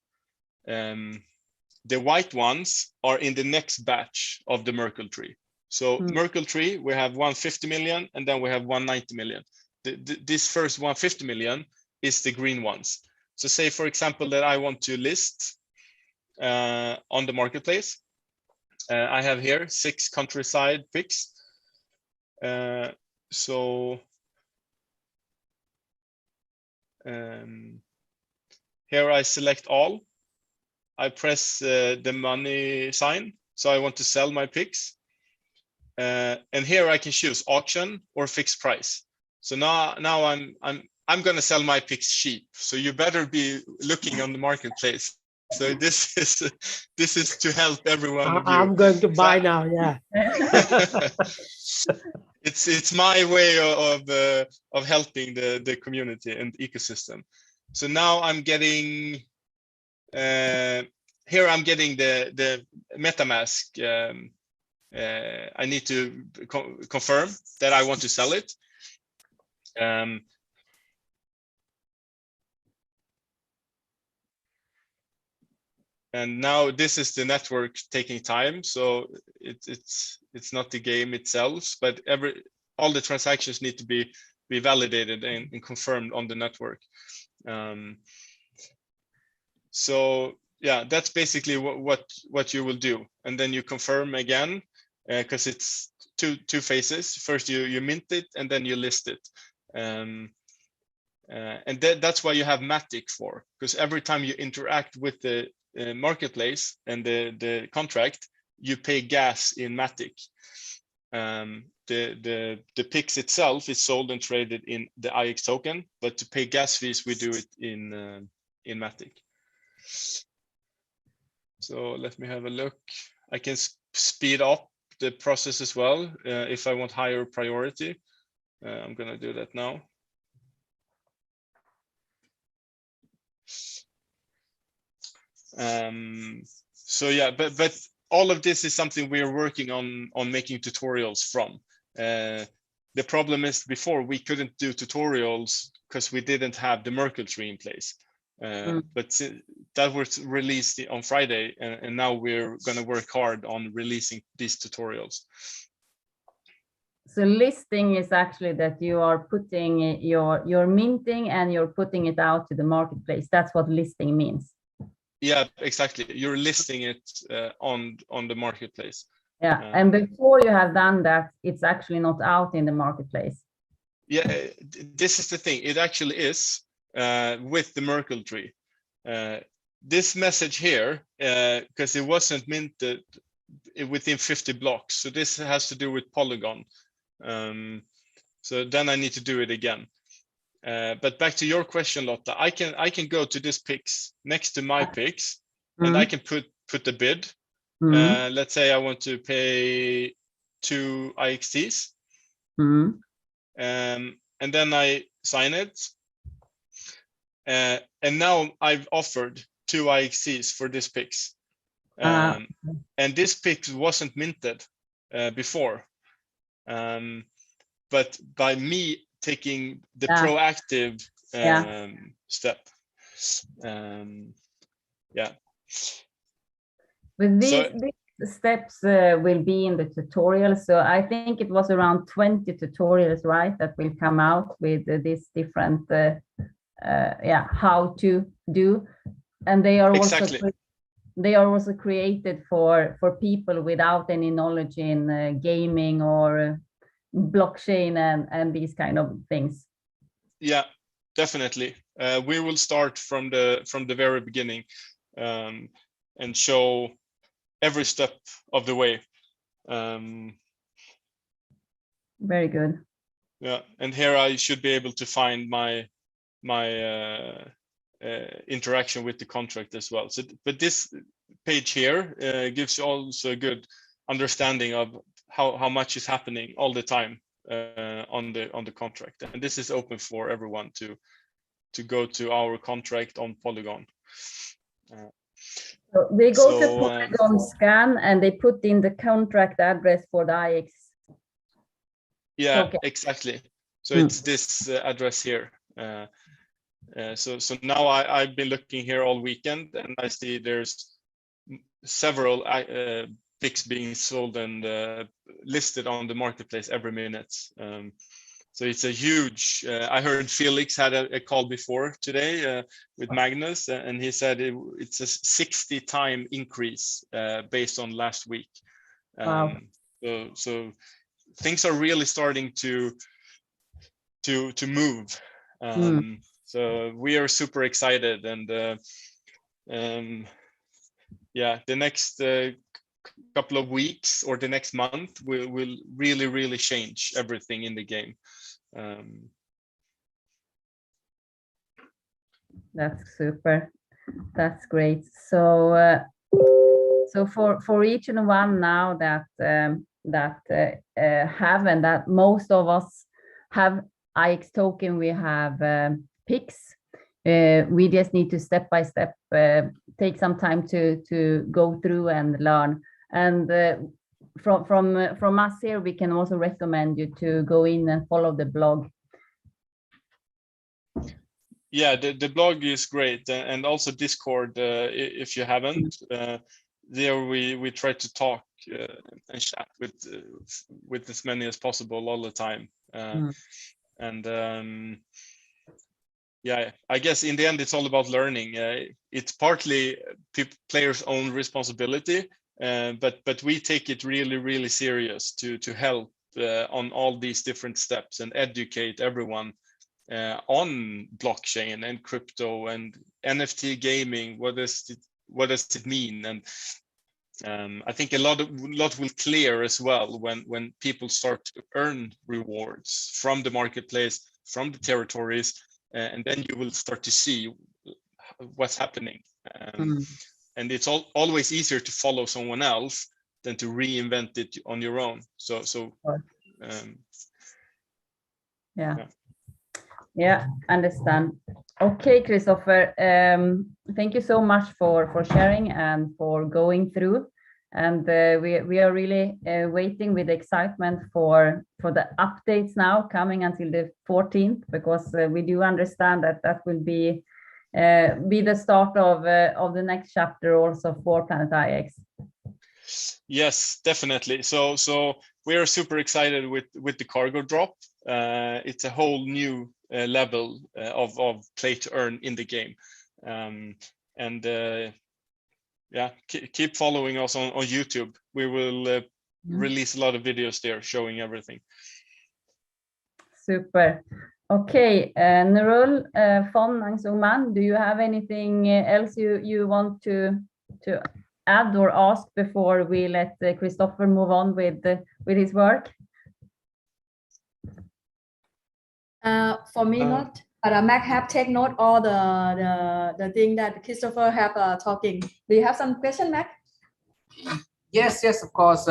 Speaker 5: The white ones are in the next batch of the Merkle tree. So Merkle tree, we have 150 million, and then we have 190 million. This first 150 million is the green ones. So say, for example, that I want to list on the marketplace. I have here 6 countryside Pix. So here I select all. I press the money sign. So I want to sell my Pix. And here I can choose auction or fixed price. So now I'm going to sell my Pix cheap. So you better be looking on the marketplace. So this is to help everyone.
Speaker 2: I'm going to buy now. Yeah.
Speaker 5: It's my way of helping the community and ecosystem. So now I'm getting here. I'm getting the MetaMask. I need to confirm that I want to sell it. And now this is the network taking time, so it's not the game itself, but all the transactions need to be validated and confirmed on the network. So yeah, that's basically what you will do, and then you confirm again, because it's two phases. First you mint it, and then you list it, and that's why you have Matic for, because every time you interact with the marketplace and the contract, you pay gas in Matic. The PIX itself is sold and traded in the IX token, but to pay gas fees, we do it in Matic. So let me have a look. I can speed up the process as well if I want higher priority. I'm gonna do that now. So yeah, but all of this is something we are working on making tutorials from. The problem is before we couldn't do tutorials because we didn't have the Merkle tree in place. But that was released on Friday, and now we're going to work hard on releasing these tutorials.
Speaker 3: So listing is actually that you are putting you're minting and you're putting it out to the marketplace. That's what listing means.
Speaker 5: Yeah, exactly. You're listing it on the marketplace.
Speaker 3: Yeah, and before you have done that, it's actually not out in the marketplace.
Speaker 5: Yeah, this is the thing. It actually is with the Merkle tree. This message here, because it wasn't minted within 50 blocks. So this has to do with Polygon. So then I need to do it again. But back to your question, Lotta, I can go to this PIX next to my PIX, and I can put the bid. Let's say I want to pay 2 IXTs. And then I sign it. And now I've offered 2 IXTs for this PIX. And this PIX wasn't minted before. But by me taking the proactive step. Yeah.
Speaker 3: With these steps will be in the tutorial. So I think it was around 20 tutorials, right, that will come out with these different how to do. And they are also created for people without any knowledge in gaming or blockchain and these kind of things.
Speaker 5: Yeah, definitely. We will start from the very beginning and show every step of the way.
Speaker 3: Very good.
Speaker 5: Yeah, and here I should be able to find my interaction with the contract as well. So, but this page here gives you also a good understanding of how much is happening all the time on the contract, and this is open for everyone to go to our contract on Polygon.
Speaker 3: So they go to Polygon scan and they put in the contract address for the IX.
Speaker 5: Yeah, exactly. So it's this address here. So now I've been looking here all weekend, and I see there's several PIX being sold and listed on the marketplace every minute. So it's a huge, I heard Felix had a call before today with Magnus, and he said it's a 60-time increase based on last week.
Speaker 3: Wow.
Speaker 5: So things are really starting to move. So we are super excited, and yeah, the next couple of weeks or the next month will really change everything in the game.
Speaker 3: That's super. That's great. So so for each and one now that have, and that most of us have IX token, we have PIX. We just need to step by step take some time to go through and learn. And from us here, we can also recommend you to go in and follow the blog.
Speaker 5: Yeah, the blog is great, and also Discord if you haven't. There we try to talk and chat with as many as possible all the time. And yeah, I guess in the end it's all about learning. It's partly players' own responsibility, but we take it really serious to help on all these different steps and educate everyone on blockchain and crypto and NFT gaming. What does it mean? And I think a lot will clear as well when people start to earn rewards from the marketplace, from the territories, and then you will start to see what's happening. And it's always easier to follow someone else than to reinvent it on your own.
Speaker 3: Yeah, understand. Okay, Christopher, thank you so much for sharing and for going through. And we are really waiting with excitement for the updates now coming until the 14th, because we do understand that will be the start of the next chapter also for Planet IX.
Speaker 5: Yes, definitely. So we are super excited with the cargo drop. It's a whole new level of play to earn in the game, and yeah, keep following us on YouTube. We will release a lot of videos there showing everything.
Speaker 3: Super. Okay, Nurul von Angsuman, do you have anything else you want to add or ask before we let Christopher move on with his work?
Speaker 4: For me, not. But Mac have take note all the thing that Christopher have talking. Do you have some question, Mac?
Speaker 6: Yes, of course.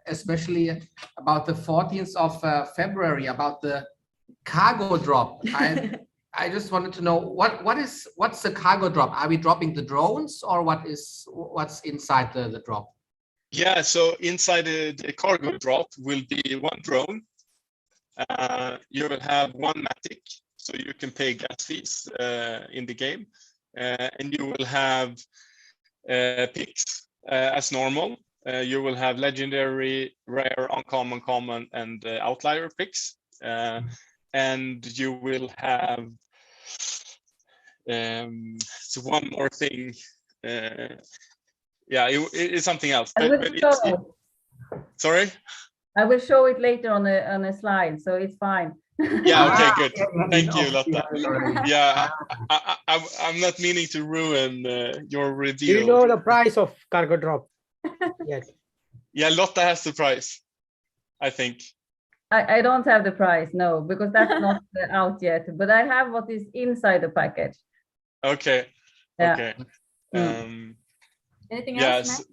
Speaker 6: Especially about the 14th of February, about the cargo drop. I just wanted to know what's the cargo drop? Are we dropping the drones, or what's inside the drop?
Speaker 5: Yeah, so inside the cargo drop will be one drone. You will have one Matic, so you can pay gas fees in the game, and you will have picks as normal. You will have legendary, rare, uncommon, common, and outlier picks, and you will have so one more thing. Yeah, it's something else. Sorry.
Speaker 3: I will show it later on a slide, so it's fine.
Speaker 5: Yeah, okay, good. Thank you, Lotta. Yeah, I'm not meaning to ruin your review.
Speaker 2: Do you know the price of cargo drop? Yes.
Speaker 5: Yeah, Lotta has the price, I think.
Speaker 3: I don't have the price, no, because that's not out yet, but I have what is inside the package.
Speaker 5: Okay.
Speaker 3: Yeah.
Speaker 5: Okay.
Speaker 4: Anything else, Mac?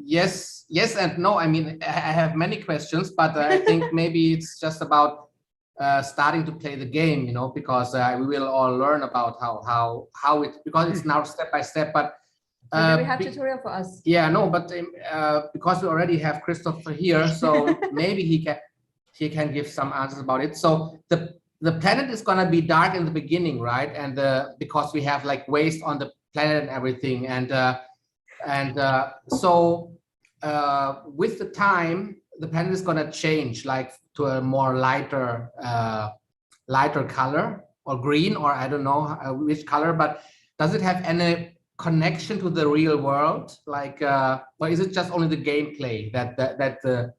Speaker 6: Yes and no. I mean, I have many questions, but I think maybe it's just about starting to play the game, you know, because we will all learn about how it, because it's now step by step. But
Speaker 4: we have tutorial for us.
Speaker 6: Yeah, no, but because we already have Christopher here, so maybe he can give some answers about it. So the planet is gonna be dark in the beginning, right? And because we have like waste on the planet and everything, and so with the time, the planet is gonna change like to a more lighter color, or green, or I don't know which color. But does it have any connection to the real world, like, or is it just only the gameplay that the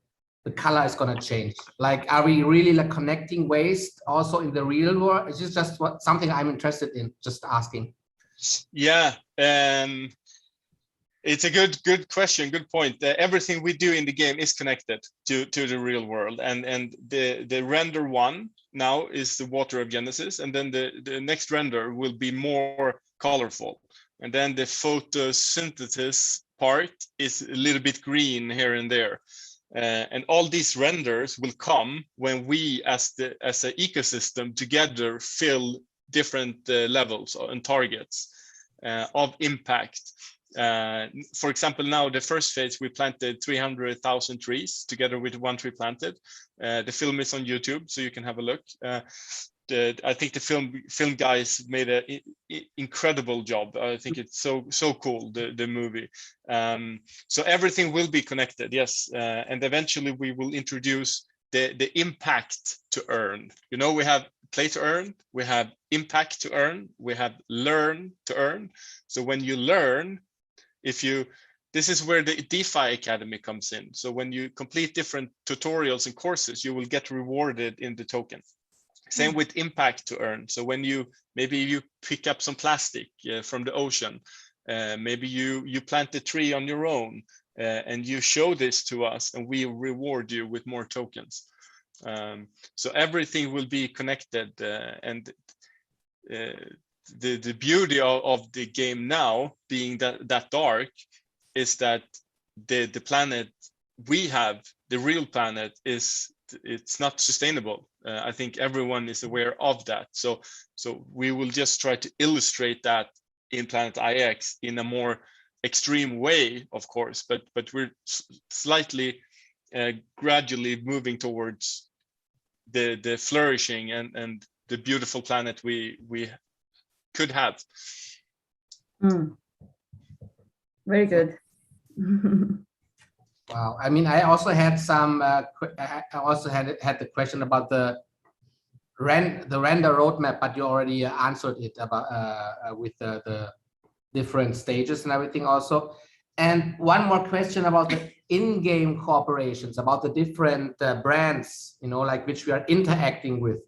Speaker 6: color is gonna change? Like, are we really like connecting waste also in the real world? It's just something I'm interested in, just asking.
Speaker 5: Yeah, it's a good question, good point. Everything we do in the game is connected to the real world, and the render one now is the water of Genesis, and then the next render will be more colorful, and then the photosynthesis part is a little bit green here and there, and all these renders will come when we as an ecosystem together fill different levels and targets of impact. For example, now the first phase, we planted 300,000 trees together with one tree planted. The film is on YouTube, so you can have a look. I think the film guys made an incredible job. I think it's so cool, the movie. So everything will be connected, yes. And eventually we will introduce the impact to earn. You know, we have play to earn, we have impact to earn, we have learn to earn. So when you learn, this is where the DeFi Academy comes in. So when you complete different tutorials and courses, you will get rewarded in the token. Same with impact to earn. So when maybe you pick up some plastic from the ocean, maybe you plant a tree on your own, and you show this to us, and we reward you with more tokens. So everything will be connected, and the beauty of the game now being that dark is that the planet we have, the real planet, it's not sustainable. I think everyone is aware of that. So we will just try to illustrate that in Planet IX in a more extreme way, of course, but we're slightly gradually moving towards the flourishing and the beautiful planet we could have.
Speaker 3: Very good.
Speaker 6: Wow. I mean, I also had some. I also had the question about the render roadmap, but you already answered it about with the different stages and everything also. And one more question about the in-game corporations, about the different brands, you know, like which we are interacting with.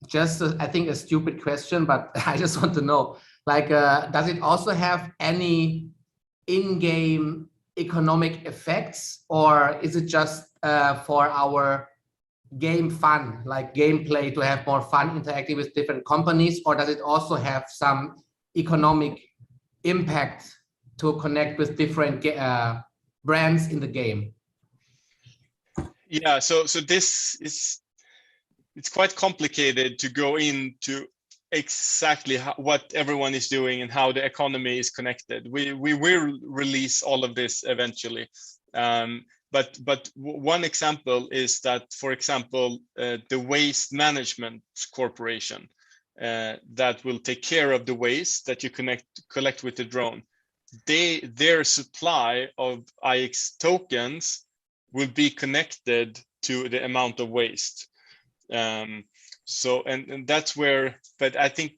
Speaker 6: Just I think a stupid question, but I just want to know, like, does it also have any in-game economic effects, or is it just for our game fun, like gameplay, to have more fun interacting with different companies, or does it also have some economic impact to connect with different brands in the game?
Speaker 5: Yeah, so this is, it's quite complicated to go into exactly what everyone is doing and how the economy is connected. We will release all of this eventually. But one example is that, for example, the Waste Management Corporation that will take care of the waste that you collect with the drone. Their supply of IX tokens will be connected to the amount of waste. So and that's where, but I think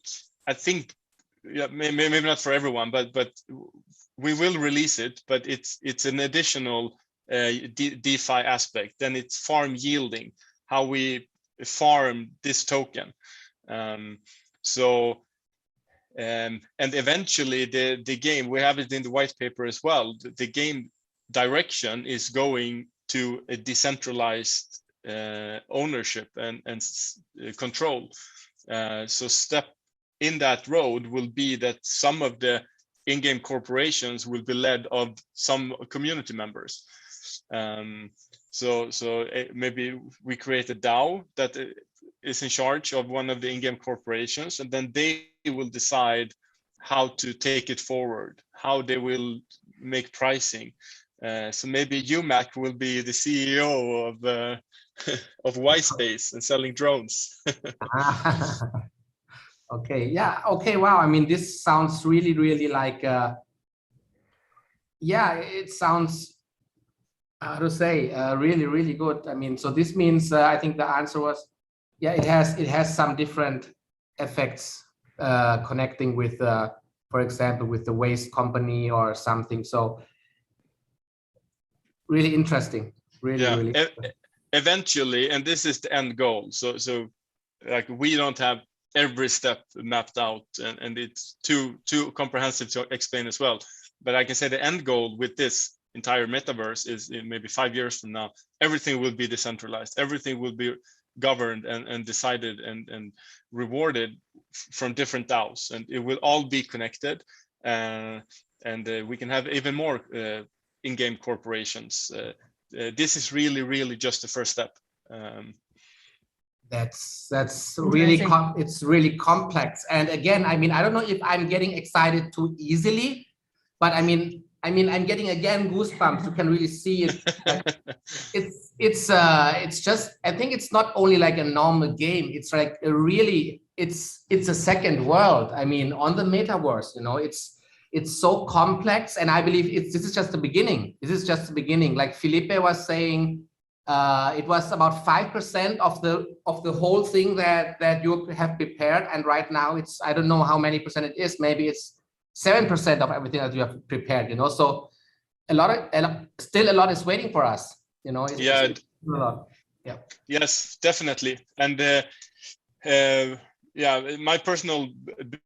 Speaker 5: yeah, maybe not for everyone, but we will release it, but it's an additional DeFi aspect. Then it's farm yielding, how we farm this token. And eventually the game, we have it in the white paper as well, the game direction is going to a decentralized ownership and control. So step in that road will be that some of the in-game corporations will be led of some community members. So maybe we create a DAO that is in charge of one of the in-game corporations, and then they will decide how to take it forward, how they will make pricing. So maybe UMAC will be the CEO of Y-Space and selling drones.
Speaker 6: Okay, yeah, okay, wow. I mean, this sounds really, really like, yeah, it sounds, how to say, really, really good. I mean, so this means, I think the answer was, yeah, it has some different effects connecting with, for example, with the waste company or something. So really interesting, really,
Speaker 5: yeah,
Speaker 6: really.
Speaker 5: Eventually, and this is the end goal. So like we don't have every step mapped out, and it's too comprehensive to explain as well. But I can say the end goal with this entire metaverse is in maybe 5 years from now, everything will be decentralized. Everything will be governed and decided and rewarded from different DAOs, and it will all be connected. And we can have even more in-game corporations. This is really, really just the first step.
Speaker 6: That's really it's really complex. And again, I mean, I don't know if I'm getting excited too easily, but I mean I'm getting again goosebumps. You can really see it. Like, it's just, I think it's not only like a normal game. It's like a really, it's a second world. I mean, on the metaverse, you know, it's so complex, and I believe this is just the beginning. This is just the beginning. Like Felipe was saying, it was about 5% of the whole thing that you have prepared, and right now it's, I don't know how many percent it is, maybe it's 7% of everything that you have prepared, you know. So still a lot is waiting for us, you know. It's a lot. Yeah.
Speaker 5: Yes, definitely. And yeah, my personal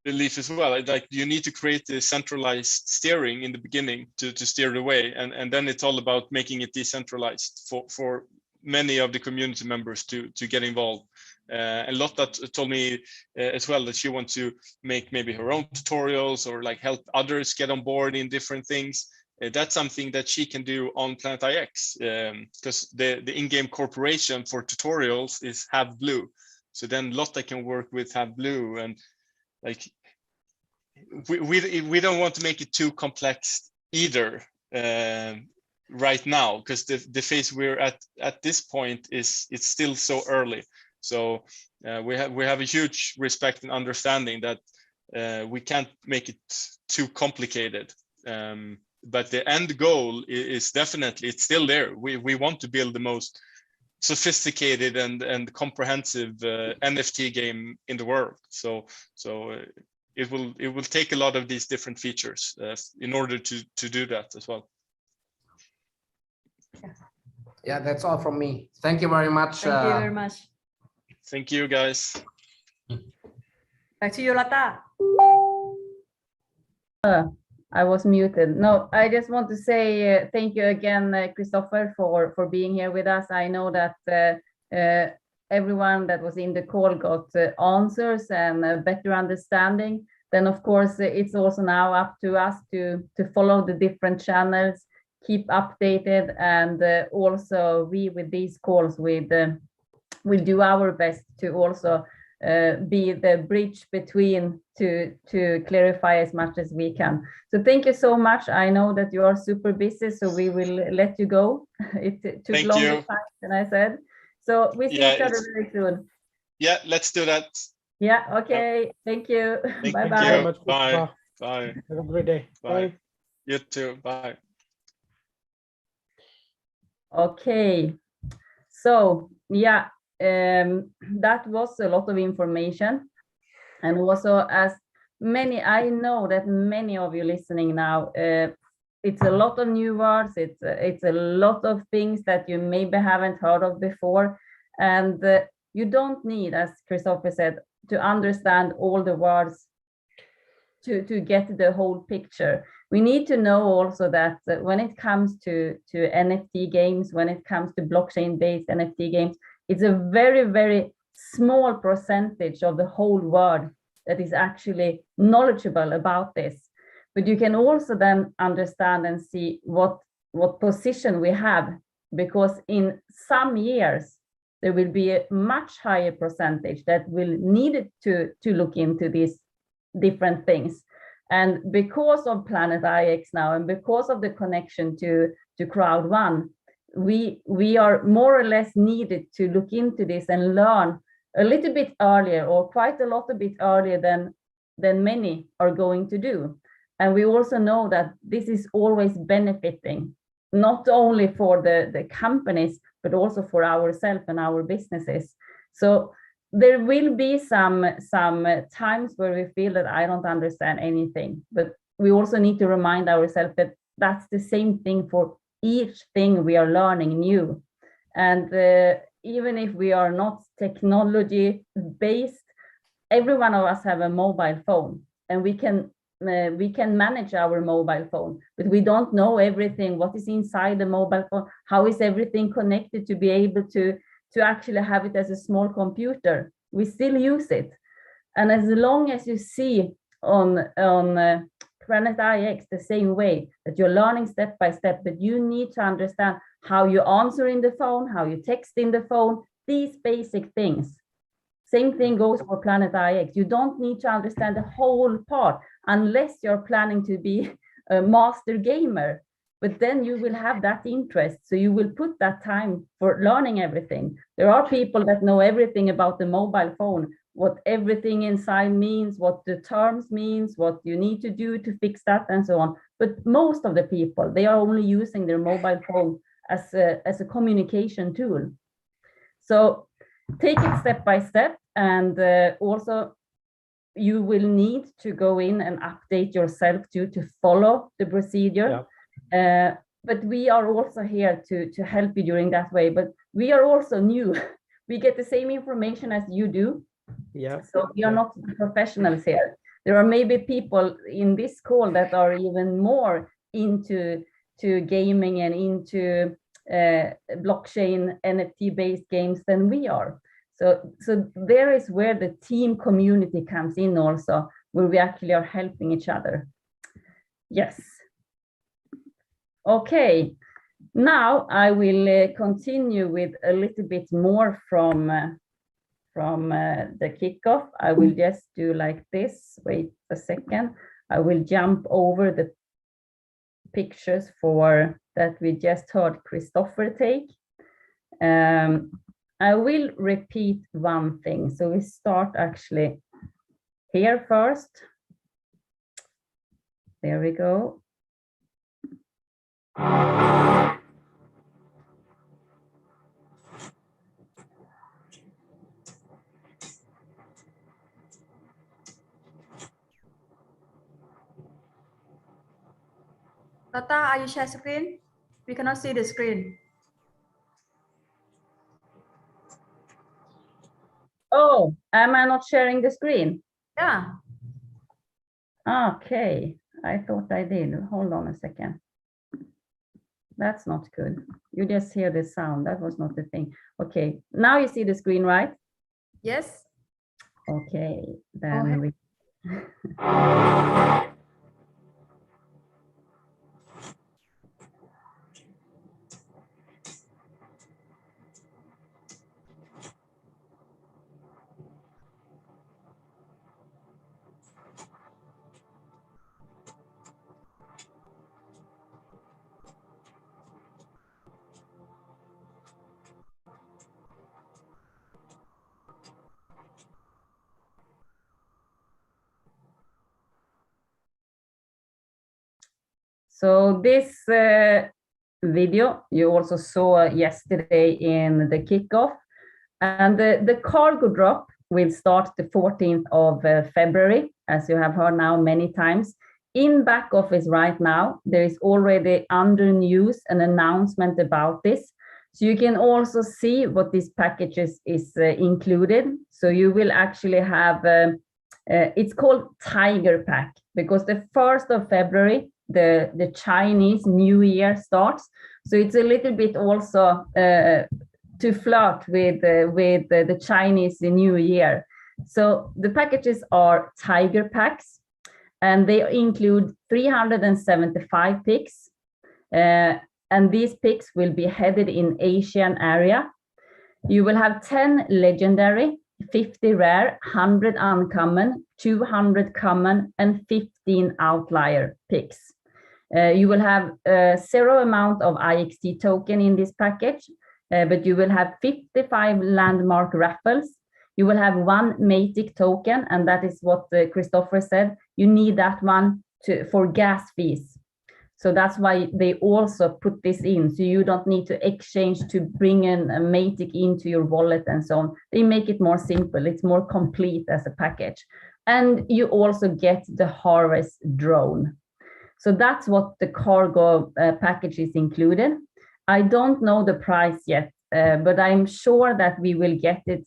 Speaker 5: belief as well, like you need to create a centralized steering in the beginning to steer the way, and then it's all about making it decentralized for many of the community members to get involved. And Lotta told me as well that she wants to make maybe her own tutorials or like help others get on board in different things. That's something that she can do on Planet IX, because the in-game corporation for tutorials is Have Blue. So then Lotta can work with Have Blue, and like we don't want to make it too complex either right now, because the phase we're at this point it's still so early. So we have a huge respect and understanding that we can't make it too complicated. But the end goal is definitely, it's still there. We want to build the most sophisticated and comprehensive NFT game in the world. So it will take a lot of these different features in order to do that as well.
Speaker 6: Yeah, that's all from me. Thank you very much.
Speaker 4: Thank you very much.
Speaker 5: Thank you, guys.
Speaker 4: Back to you, Lotta.
Speaker 3: I was muted. No, I just want to say thank you again, Christopher, for being here with us. I know that everyone that was in the call got answers and a better understanding. Then, of course, it's also now up to us to follow the different channels, keep updated, and also we with these calls will do our best to also be the bridge between to clarify as much as we can. So thank you so much. I know that you are super busy, so we will let you go. It took longer time than I said. So we see each other very soon.
Speaker 5: Yeah, let's do that.
Speaker 3: Yeah, okay. Thank you.
Speaker 5: Bye-bye.
Speaker 2: Very much.
Speaker 5: Bye. Bye.
Speaker 2: Have a great day.
Speaker 5: Bye. You too. Bye.
Speaker 3: Okay. So yeah, that was a lot of information, and also as many, I know that many of you listening now, it's a lot of new words, it's a lot of things that you maybe haven't heard of before, and you don't need, as Christopher said, to understand all the words to get the whole picture. We need to know also that when it comes to NFT games, when it comes to blockchain-based NFT games, it's a very, very small percentage of the whole world that is actually knowledgeable about this. But you can also then understand and see what position we have, because in some years, there will be a much higher percentage that will need to look into these different things. And because of Planet IX now, and because of the connection to Crowd1, we are more or less needed to look into this and learn a little bit earlier, or quite a lot a bit earlier than many are going to do. And we also know that this is always benefiting, not only for the companies, but also for ourselves and our businesses. So there will be some times where we feel that I don't understand anything, but we also need to remind ourselves that that's the same thing for each thing we are learning new. And even if we are not technology based, every one of us have a mobile phone, and we can manage our mobile phone, but we don't know everything, what is inside the mobile phone, how is everything connected to be able to actually have it as a small computer. We still use it. And as long as you see on Planet IX the same way, that you're learning step by step, but you need to understand how you answer in the phone, how you text in the phone, these basic things. Same thing goes for Planet IX. You don't need to understand the whole part unless you're planning to be a master gamer, but then you will have that interest. So you will put that time for learning everything. There are people that know everything about the mobile phone, what everything inside means, what the terms means, what you need to do to fix that, and so on. But most of the people, they are only using their mobile phone as a communication tool. So take it step by step, and also you will need to go in and update yourself to follow the procedure. Yeah. But we are also here to help you during that way. But we are also new. We get the same information as you do. Yeah. So we are not the professionals here. There are maybe people in this call that are even more into gaming and into blockchain NFT-based games than we are. So there is where the team community comes in also, where we actually are helping each other. Yes. Okay. Now I will continue with a little bit more from the kickoff. I will just do like this. Wait a second. I will jump over the pictures for that we just heard Christopher take. I will repeat one thing. So we start actually here first. There we go.
Speaker 4: Tata, are you share screen? We cannot see the screen.
Speaker 3: Oh, am I not sharing the screen?
Speaker 4: Yeah.
Speaker 3: Okay, I thought I did. Hold on a second. That's not good. You just hear the sound. That was not the thing. Okay, now you see the screen, right?
Speaker 4: Yes.
Speaker 3: Okay, then we... So this video you also saw yesterday in the kickoff, and the cargo drop will start the 14th of February, as you have heard now many times. In back office right now, there is already under news an announcement about this. So you can also see what these packages is included. So you will actually have, it's called Tiger Pack, because the 1st of February, the Chinese New Year starts. So it's a little bit also to flirt with the Chinese New Year. So the packages are Tiger Packs, and they include 375 picks. And these picks will be headed in Asian area. You will have 10 legendary, 50 rare, 100 uncommon, 200 common, and 15 outlier picks. You will have 0 amount of IXT token in this package, but you will have 55 landmark raffles. You will have 1 Matic token, and that is what Christopher said. You need that one for gas fees. So that's why they also put this in. So you don't need to exchange to bring in a Matic into your wallet and so on. They make it more simple. It's more complete as a package. And you also get the harvest drone. So that's what the cargo package is included. I don't know the price yet, but I'm sure that we will get it.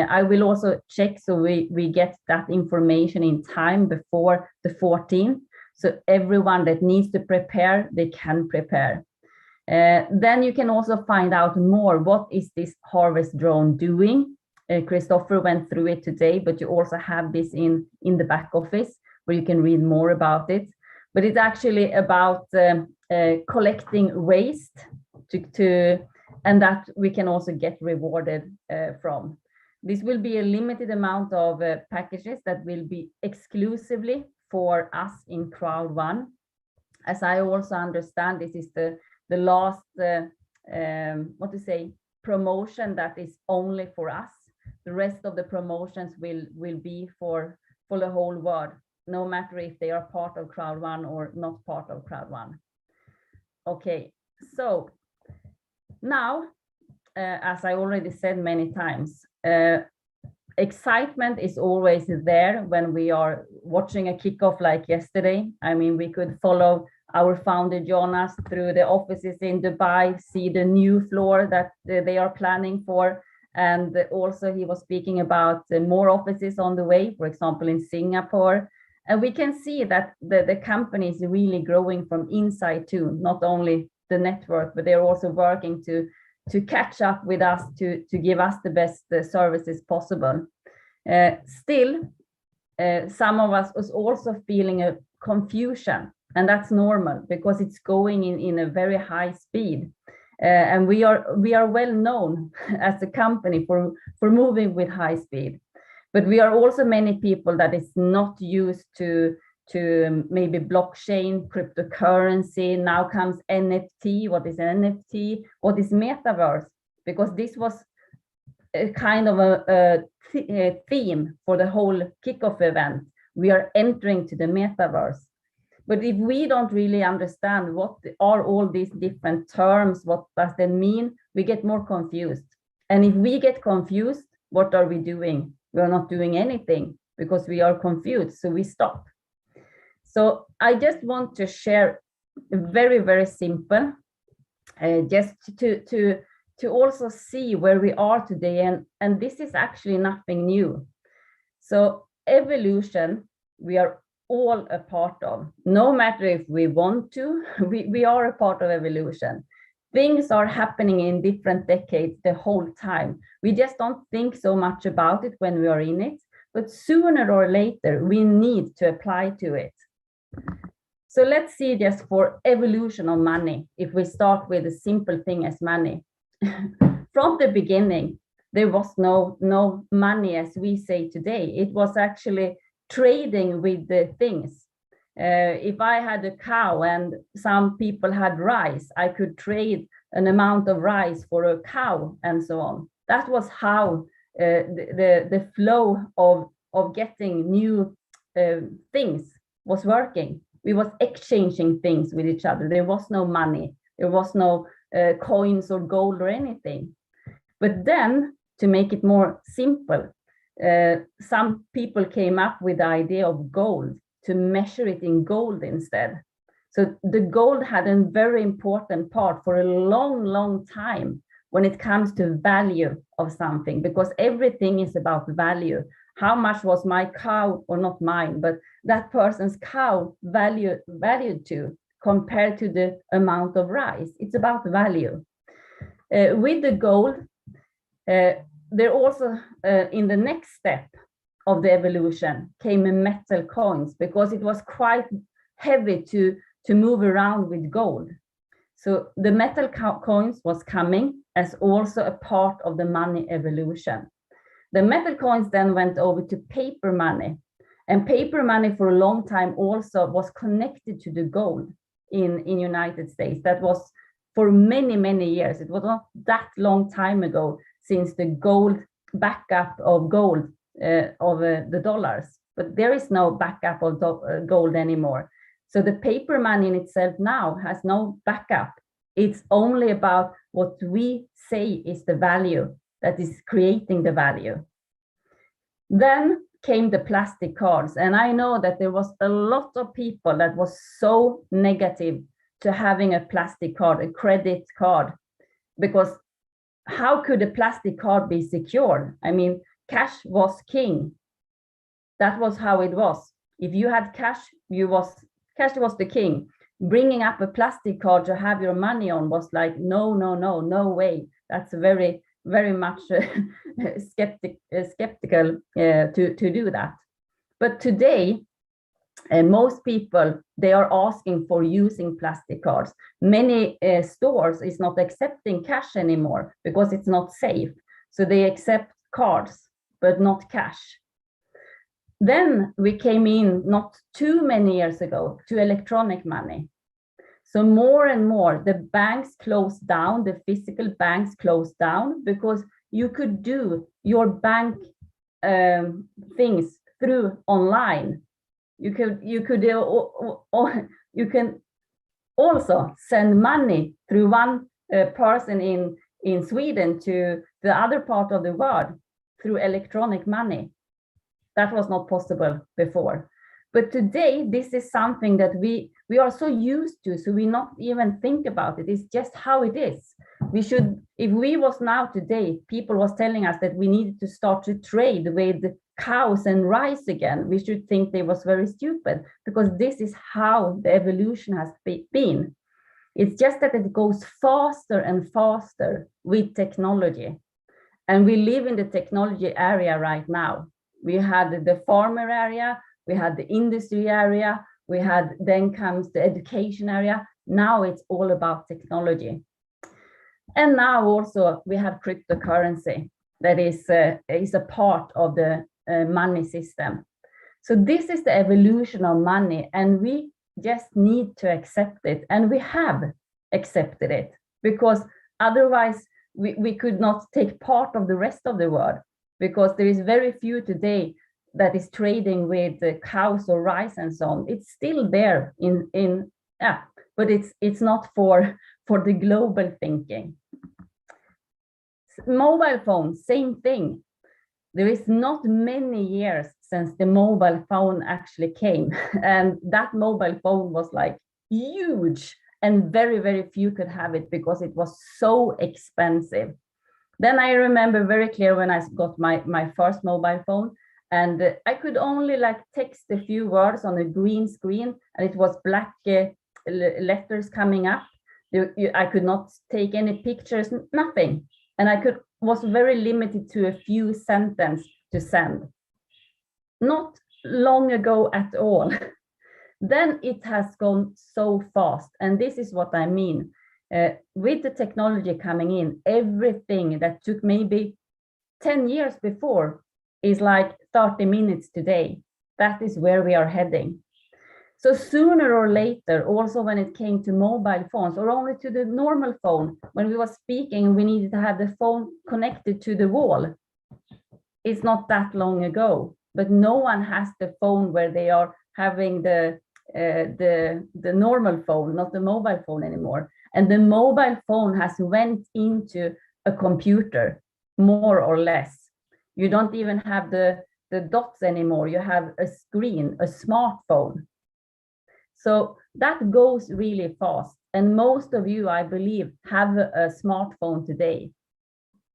Speaker 3: I will also check so we get that information in time before the 14th. So everyone that needs to prepare, they can prepare. Then you can also find out more. What is this harvest drone doing? Christopher went through it today, but you also have this in the back office where you can read more about it. But it's actually about collecting waste and that we can also get rewarded from. This will be a limited amount of packages that will be exclusively for us in Crowd One. As I also understand, this is the last promotion that is only for us. The rest of the promotions will be for the whole world, no matter if they are part of Crowd One or not part of Crowd One. Okay, so now, as I already said many times, excitement is always there when we are watching a kickoff like yesterday. I mean, we could follow our founder Jonas through the offices in Dubai, see the new floor that they are planning for. And also he was speaking about more offices on the way, for example, in Singapore. And we can see that the company is really growing from inside too, not only the network, but they're also working to catch up with us, to give us the best services possible. Still, some of us was also feeling a confusion, and that's normal because it's going in a very high speed. And we are well known as a company for moving with high speed. But we are also many people that is not used to maybe blockchain, cryptocurrency. Now comes NFT. What is NFT? What is metaverse? Because this was a kind of a theme for the whole kickoff event. We are entering to the metaverse. But if we don't really understand what are all these different terms, what does that mean, we get more confused. And if we get confused, what are we doing? We are not doing anything because we are confused, so we stop. So I just want to share very, very simple, just to also see where we are today. And this is actually nothing new. So evolution, we are all a part of, no matter if we want to, we are a part of evolution. Things are happening in different decades the whole time. We just don't think so much about it when we are in it, but sooner or later, we need to apply to it. So let's see just for evolution of money, if we start with a simple thing as money. From the beginning, there was no money as we say today. It was actually trading with the things. If I had a cow and some people had rice, I could trade an amount of rice for a cow and so on. That was how the flow of getting new things was working. We was exchanging things with each other. There was no money. There was no coins or gold or anything. But then, to make it more simple, some people came up with the idea of gold, to measure it in gold instead. So the gold had a very important part for a long, long time when it comes to value of something, because everything is about value. How much was my cow, or not mine, but that person's cow valued to compared to the amount of rice? It's about value. With the gold, there also, in the next step of the evolution, came metal coins, because it was quite heavy to move around with gold. So the metal coins was coming as also a part of the money evolution. The metal coins then went over to paper money, and paper money for a long time also was connected to the gold in United States. That was for many, many years. It was not that long time ago since the gold backup of gold the dollars, but there is no backup of gold anymore. So the paper money in itself now has no backup. It's only about what we say is the value that is creating the value. Then came the plastic cards, and I know that there was a lot of people that was so negative to having a plastic card, a credit card, because how could a plastic card be secured? I mean, cash was king. That was how it was. If you had cash, cash was the king. Bringing up a plastic card to have your money on was like, no way. That's very, very much skeptical to do that. But today, most people, they are asking for using plastic cards. Many stores is not accepting cash anymore because it's not safe. So they accept cards, but not cash. Then we came in not too many years ago to electronic money. So more and more, the banks closed down, the physical banks closed down, because you could do your bank things through online. You can also send money through one person in Sweden to the other part of the world through electronic money. That was not possible before. But today, this is something that we are so used to, so we not even think about it. It's just how it is. We should, if we was now today, people was telling us that we needed to start to trade with cows and rice again, we should think they was very stupid, because this is how the evolution has been. It's just that it goes faster and faster with technology. And we live in the technology area right now. We had the farmer area, we had the industry area, then comes the education area. Now it's all about technology. And now also we have cryptocurrency that is a part of the money system. So this is the evolution of money, and we just need to accept it. And we have accepted it, because otherwise we could not take part of the rest of the world, because there is very few today that is trading with cows or rice and so on. It's still there but it's not for the global thinking. Mobile phones, same thing. There is not many years since the mobile phone actually came, and that mobile phone was like huge, and very, very few could have it because it was so expensive. Then I remember very clear when I got my first mobile phone, and I could only like text a few words on a green screen, and it was black letters coming up. I could not take any pictures, nothing. And I was very limited to a few sentences to send. Not long ago at all. Then it has gone so fast. And this is what I mean. With the technology coming in, everything that took maybe 10 years before is like 30 minutes today. That is where we are heading. So sooner or later, also when it came to mobile phones, or only to the normal phone, when we were speaking, we needed to have the phone connected to the wall. It's not that long ago, but no one has the phone where they are having the normal phone, not the mobile phone anymore. And the mobile phone has went into a computer, more or less. You don't even have the dots anymore. You have a screen, a smartphone. So that goes really fast. And most of you, I believe, have a smartphone today.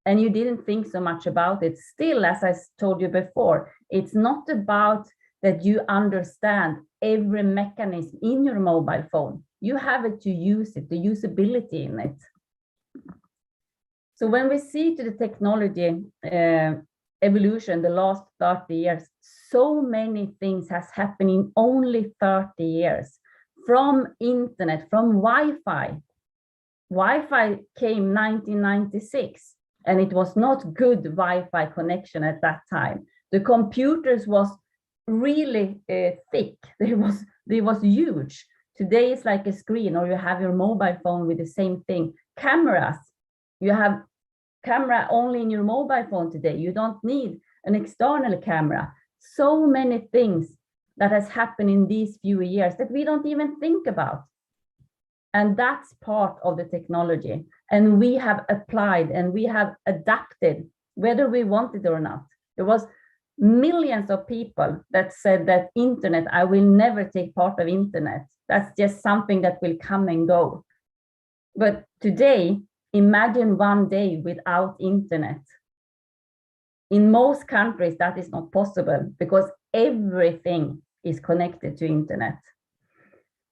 Speaker 3: And you didn't think so much about it. Still, as I told you before, it's not about that you understand every mechanism in your mobile phone. You have it to use it, the usability in it. So when we see to the technology evolution the last 30 years, so many things has happened in only 30 years. From internet, from Wi-Fi. Wi-Fi came 1996, and it was not good Wi-Fi connection at that time. The computers was really thick. They was huge. Today it's like a screen, or you have your mobile phone with the same thing. Cameras, you have camera only in your mobile phone today. You don't need an external camera. So many things that has happened in these few years that we don't even think about. And that's part of the technology. And we have applied and we have adapted, whether we want it or not. There was millions of people that said that internet, I will never take part of internet. That's just something that will come and go. But today, imagine one day without internet. In most countries, that is not possible because everything is connected to internet.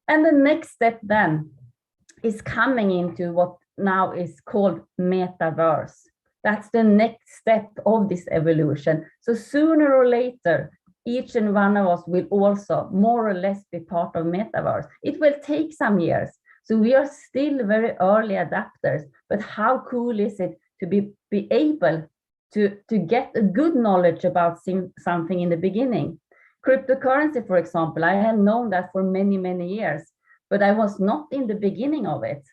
Speaker 3: And the next step then is coming into what now is called metaverse. That's the next step of this evolution. So sooner or later, each and one of us will also more or less be part of metaverse. It will take some years. So we are still very early adapters, but how cool is it to be able to get a good knowledge about something in the beginning? Cryptocurrency, for example, I have known that for many, many years, but I was not in the beginning of it.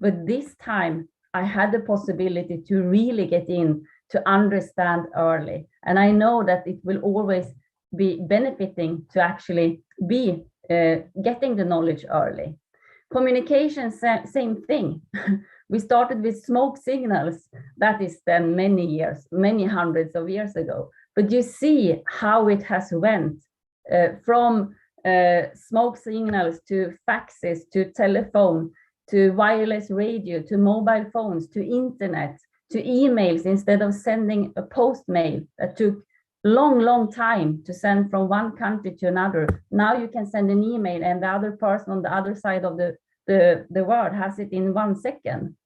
Speaker 3: But this time I had the possibility to really get in, to understand early. And I know that it will always be benefiting to actually be getting the knowledge early. Communication, same thing. We started with smoke signals. That is then many years, many hundreds of years ago. But you see how it has went from smoke signals to faxes, to telephone, to wireless radio, to mobile phones, to internet, to emails. Instead of sending a post mail that took long time to send from one country to another, now you can send an email and the other person on the other side of the world has it in 1 second.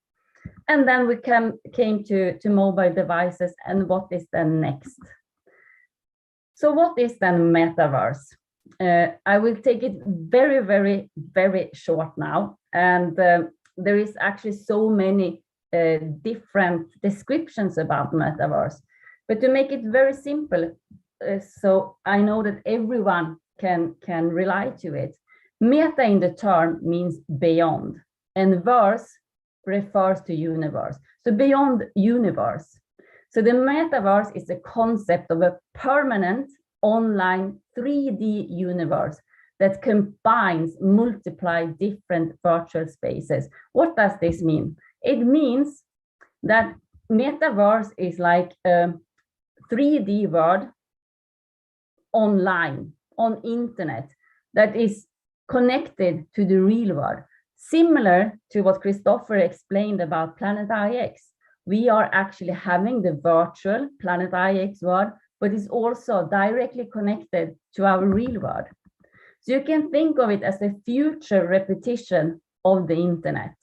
Speaker 3: And then we came to mobile devices, and what is then next? So what is then metaverse? I will take it very short now. And there is actually so many different descriptions about metaverse. But to make it very simple, so I know that everyone can relate to it. Meta in the term means beyond, and verse refers to universe. So beyond universe. So the metaverse is the concept of a permanent online 3D universe that combines multiply different virtual spaces. What does this mean? It means that metaverse is like a 3D world online, on internet, that is connected to the real world. Similar to what Christopher explained about Planet IX, we are actually having the virtual Planet IX world, but it's also directly connected to our real world. So you can think of it as a future repetition of the internet.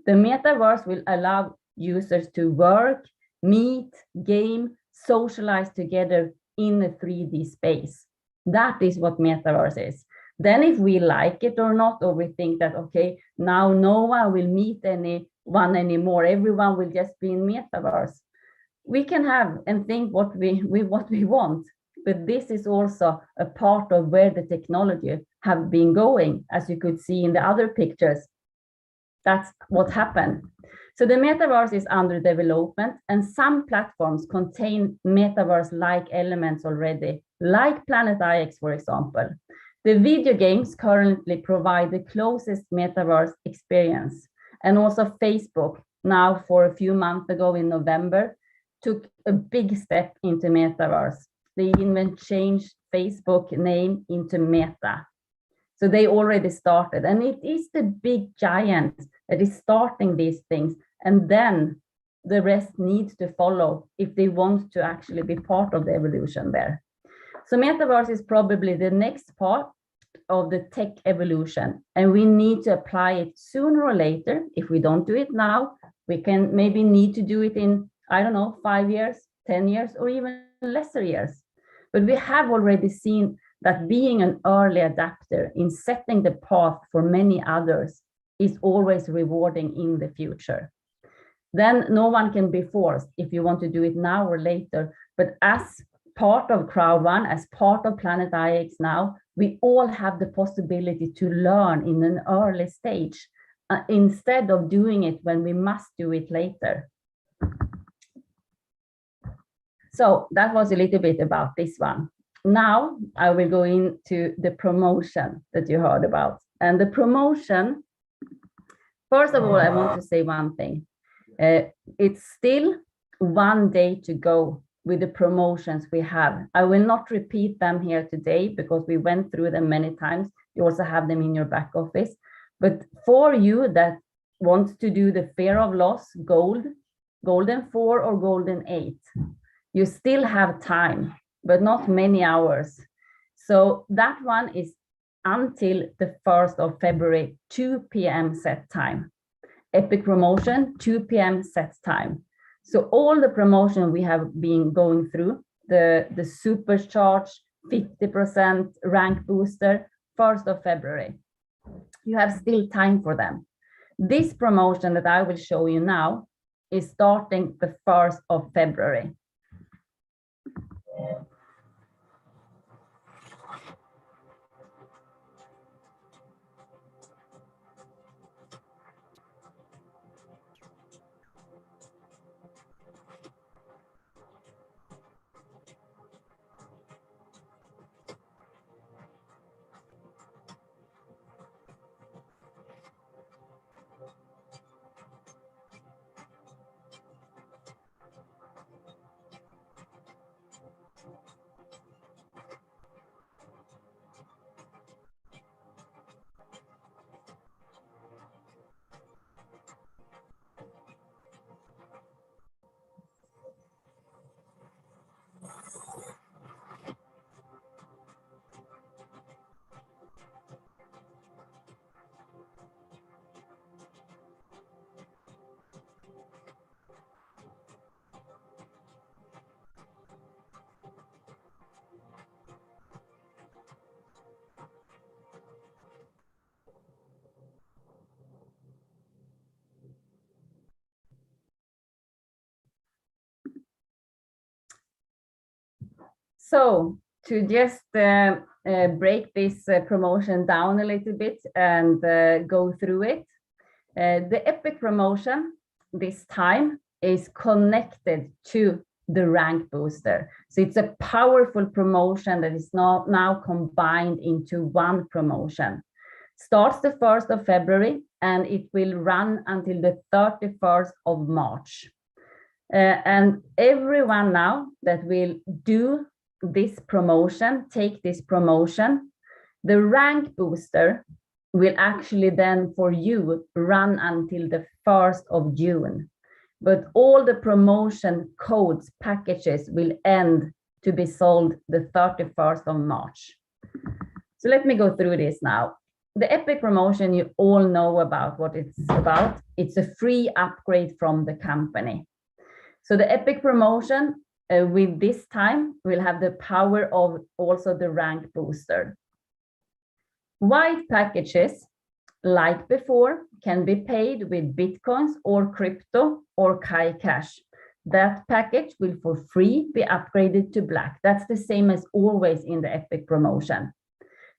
Speaker 3: The metaverse will allow users to work, meet, game, socialize together in a 3D space. That is what metaverse is. Then if we like it or not, or we think that, okay, now no one will meet anyone anymore, everyone will just be in metaverse. We can have and think what we want, but this is also a part of where the technology have been going, as you could see in the other pictures. That's what happened. So the metaverse is under development, and some platforms contain metaverse-like elements already, like Planet IX, for example. The video games currently provide the closest metaverse experience. And also Facebook, now for a few months ago in November, took a big step into metaverse. They even changed Facebook name into Meta. So they already started, and it is the big giant that is starting these things, and then the rest needs to follow if they want to actually be part of the evolution there. So metaverse is probably the next part of the tech evolution, and we need to apply it sooner or later. If we don't do it now, we can maybe need to do it in, I don't know, 5 years, 10 years, or even lesser years. But we have already seen that being an early adapter in setting the path for many others is always rewarding in the future. Then no one can be forced if you want to do it now or later. But as part of Crowd One, as part of Planet IX now, we all have the possibility to learn in an early stage instead of doing it when we must do it later. So that was a little bit about this one. Now I will go into the promotion that you heard about. And the promotion, first of all, I want to say one thing. It's still 1 day to go with the promotions we have. I will not repeat them here today because we went through them many times. You also have them in your back office. But for you that want to do the Fear of Loss Gold, Golden 4 or Golden 8, you still have time, but not many hours. So that one is until the 1st of February, 2 p.m. set time. Epic promotion, 2 p.m. set time. So all the promotion we have been going through, the supercharged 50% rank booster, 1st of February. You have still time for them. This promotion that I will show you now is starting the 1st of February. So to just break this promotion down a little bit and go through it, the Epic promotion this time is connected to the rank booster. So it's a powerful promotion that is now combined into one promotion. Starts the 1st of February and it will run until the 31st of March. And everyone now that will do this promotion, take this promotion, the rank booster will actually then for you run until the 1st of June. But all the promotion codes, packages will end to be sold the 31st of March. So let me go through this now. The Epic promotion, you all know about what it's about. It's a free upgrade from the company. So the Epic promotion with this time will have the power of also the rank booster. White packages, like before, can be paid with Bitcoins or crypto or Kai Cash. That package will for free be upgraded to black. That's the same as always in the Epic promotion.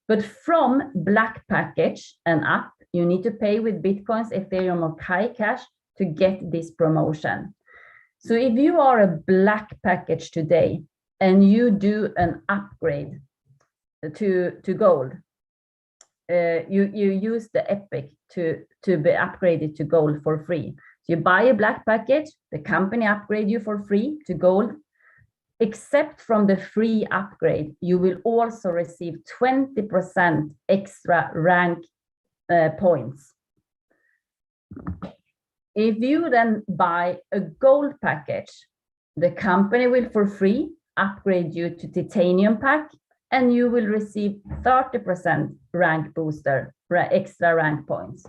Speaker 3: But from black package and up, you need to pay with Bitcoins, Ethereum or Kai Cash to get this promotion. So if you are a black package today and you do an upgrade to gold, you use the Epic to be upgraded to gold for free. So you buy a black package, the company upgrade you for free to gold. Except from the free upgrade, you will also receive 20% extra rank points. If you then buy a gold package, the company will for free upgrade you to titanium pack and you will receive 30% rank booster, extra rank points.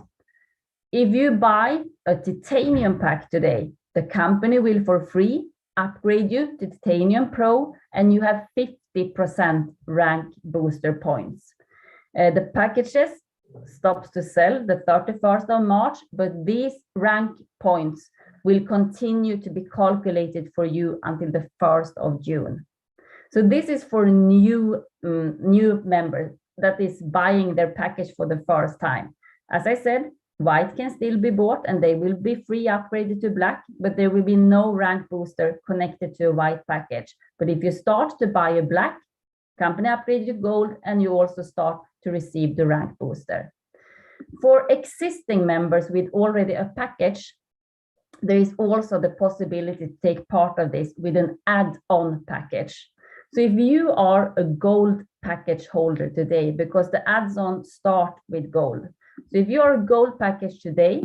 Speaker 3: If you buy a titanium pack today, the company will for free upgrade you to Titanium Pro and you have 50% rank booster points. The packages stops to sell the 31st of March, but these rank points will continue to be calculated for you until the 1st of June. So this is for new members that is buying their package for the first time. As I said, white can still be bought and they will be free upgraded to black, but there will be no rank booster connected to a white package. But if you start to buy a black, company upgrade you gold and you also start to receive the rank booster. For existing members with already a package, there is also the possibility to take part of this with an add-on package. So if you are a gold package holder today, because the add-on start with gold. So if you're a gold package today,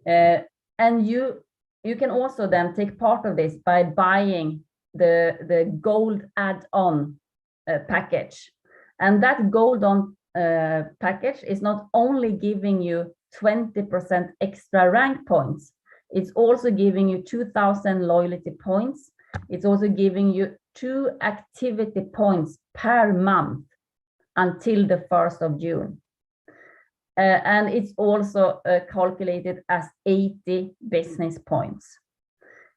Speaker 3: and you can also then take part of this by buying the gold add-on package. And that gold on package is not only giving you 20% extra rank points, it's also giving you 2,000 loyalty points. It's also giving you 2 activity points per month until the 1st of June. And it's also calculated as 80 business points.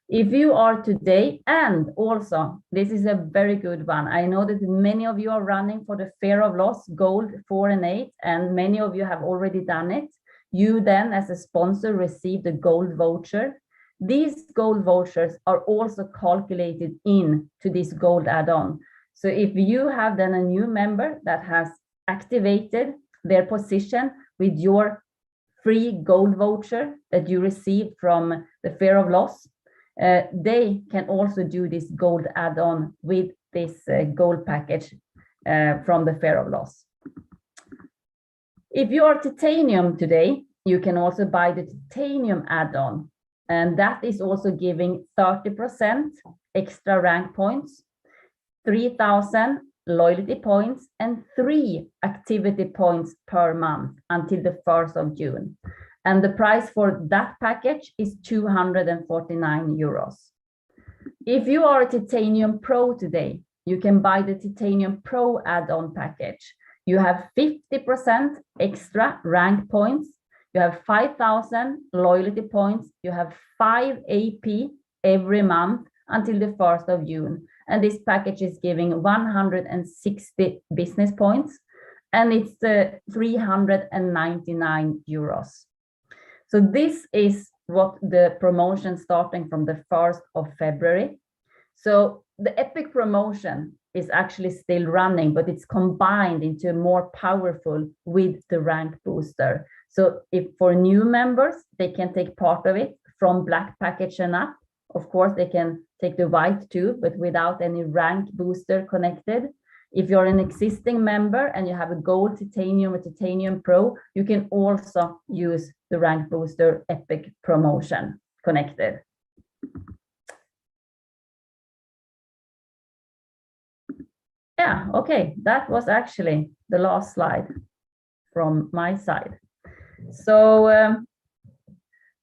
Speaker 3: If you are today, and also this is a very good one, I know that many of you are running for the fear of loss gold 4 and 8, and many of you have already done it. You then as a sponsor receive the gold voucher. These gold vouchers are also calculated in to this gold add-on. So if you have then a new member that has activated their position with your free gold voucher that you received from the fear of loss, they can also do this gold add-on with this gold package from the fear of loss. If you are titanium today, you can also buy the titanium add-on, and that is also giving 30% extra rank points, 3,000 loyalty points, and 3 activity points per month until the 1st of June. And the price for that package is 249 euros. If you are a Titanium Pro today, you can buy the Titanium Pro add-on package. You have 50% extra rank points. You have 5,000 loyalty points. You have 5 AP every month until the 1st of June. And this package is giving 160 business points, and it's 399 euros. So this is what the promotion starting from the 1st of February. So the Epic promotion is actually still running, but it's combined into more powerful with the rank booster. So if for new members, they can take part of it from Black package and up. Of course, they can take the white too, but without any rank booster connected. If you're an existing member and you have a gold titanium or titanium pro, you can also use the rank booster Epic promotion connected. Yeah, okay, that was actually the last slide from my side. So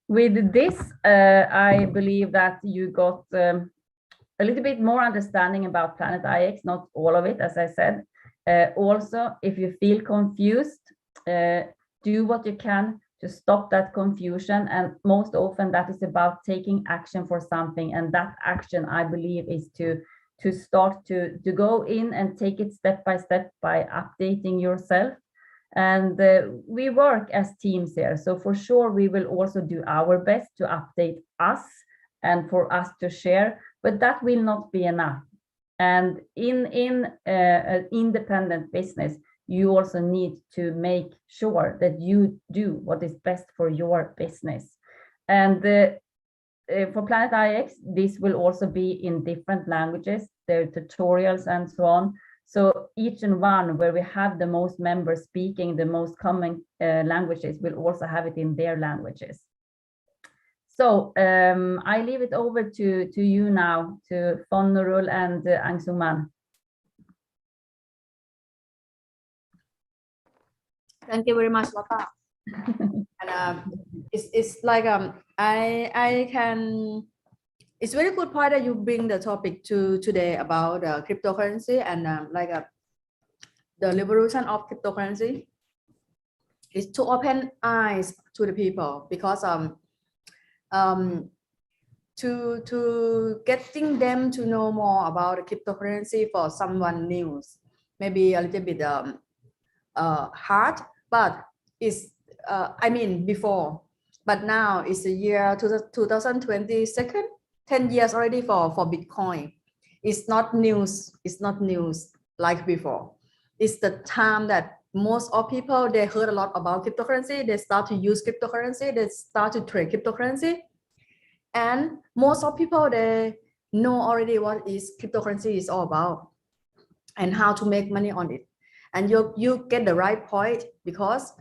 Speaker 3: with this, I believe that you got a little bit more understanding about Planet IX, not all of it, as I said. Also, if you feel confused, do what you can to stop that confusion. And most often that is about taking action for something. And that action, I believe, is to start to go in and take it step by updating yourself. And we work as teams here. So for sure, we will also do our best to update us and for us to share, but that will not be enough. And in an independent business, you also need to make sure that you do what is best for your business. And for Planet IX, this will also be in different languages, there are tutorials and so on. So each and one where we have the most members speaking the most common languages will also have it in their languages. So I leave it over to you now, to Von Nurul and Angsuman.
Speaker 4: Thank you very much, Lotta. And it's like I can. It's very good point that you bring the topic to today about cryptocurrency and the liberation of cryptocurrency. Is to open eyes to the people, because to getting them to know more about the cryptocurrency for someone new, maybe a little bit hard, but it's I mean before, but now it's the year 2022, 10 years already for Bitcoin. It's not news. It's not news like before. It's the time that most of people, they heard a lot about cryptocurrency. They start to use cryptocurrency. They start to trade cryptocurrency. And most of people, they know already what is cryptocurrency is all about and how to make money on it. And you get the right point, because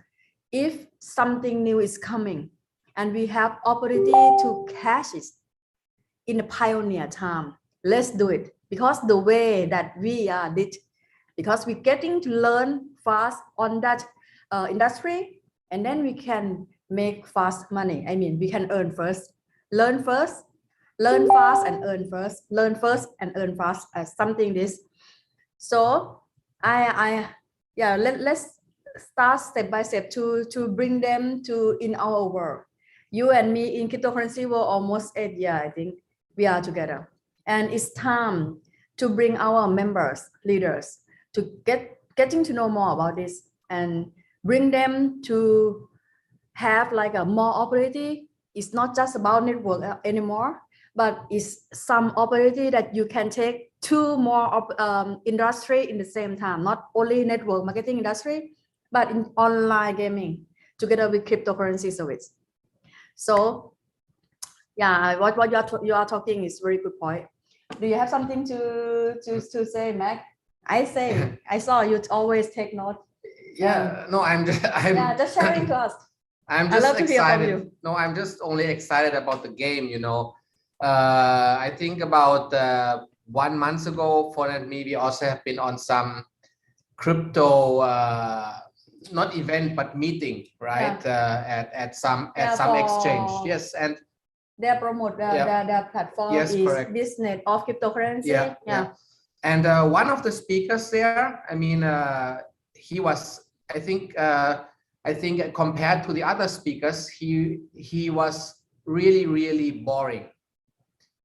Speaker 4: if something new is coming and we have opportunity to catch it in a pioneer time, let's do it. Because the way that we did, because we're getting to learn fast on that industry, and then we can make fast money. I mean, we can earn first, learn first, learn fast and earn first, learn first and earn fast, as something this. So let's start step by step to bring them to in our world. You and me in cryptocurrency world almost 8 years, I think we are together, and it's time to bring our members, leaders, to getting to know more about this and bring them to have like a more opportunity. It's not just about network anymore, but it's some opportunity that you can take two more industry in the same time, not only network marketing industry, but in online gaming together with cryptocurrency service. So yeah, what you are talking is very good point. Do you have something to say, Mac? I saw you always take note.
Speaker 6: Yeah, no, I'm
Speaker 4: just sharing to us.
Speaker 6: I'm just excited. No, I'm just only excited about the game, you know. I think about 1 month ago, for me, we also have been on some crypto, not event, but meeting, right? At some exchange. Yes, and
Speaker 4: they promote their platform.
Speaker 6: Yes,
Speaker 4: is
Speaker 6: correct.
Speaker 4: Business of cryptocurrency.
Speaker 6: Yeah. And one of the speakers there, I mean, he was, I think compared to the other speakers, he was really, really boring.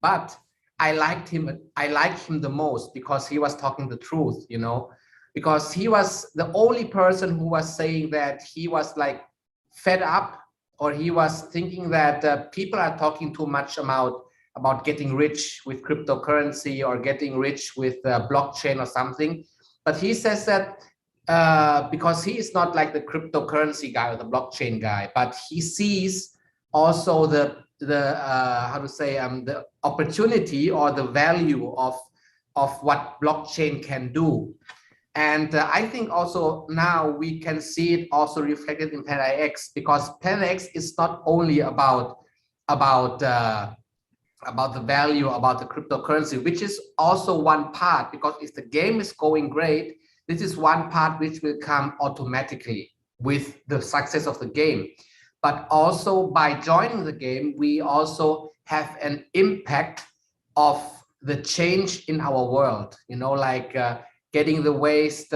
Speaker 6: But I liked him the most because he was talking the truth, you know, because he was the only person who was saying that he was like fed up, or he was thinking that people are talking too much about getting rich with cryptocurrency or getting rich with blockchain or something. But he says that because he is not like the cryptocurrency guy or the blockchain guy, but he sees also the how to say the opportunity or the value of what blockchain can do. And I think also now we can see it also reflected in Planet X, because Planet X is not only about the value, about the cryptocurrency, which is also one part, because if the game is going great, this is one part which will come automatically with the success of the game. But also by joining the game, we also have an impact of the change in our world, you know, like getting the waste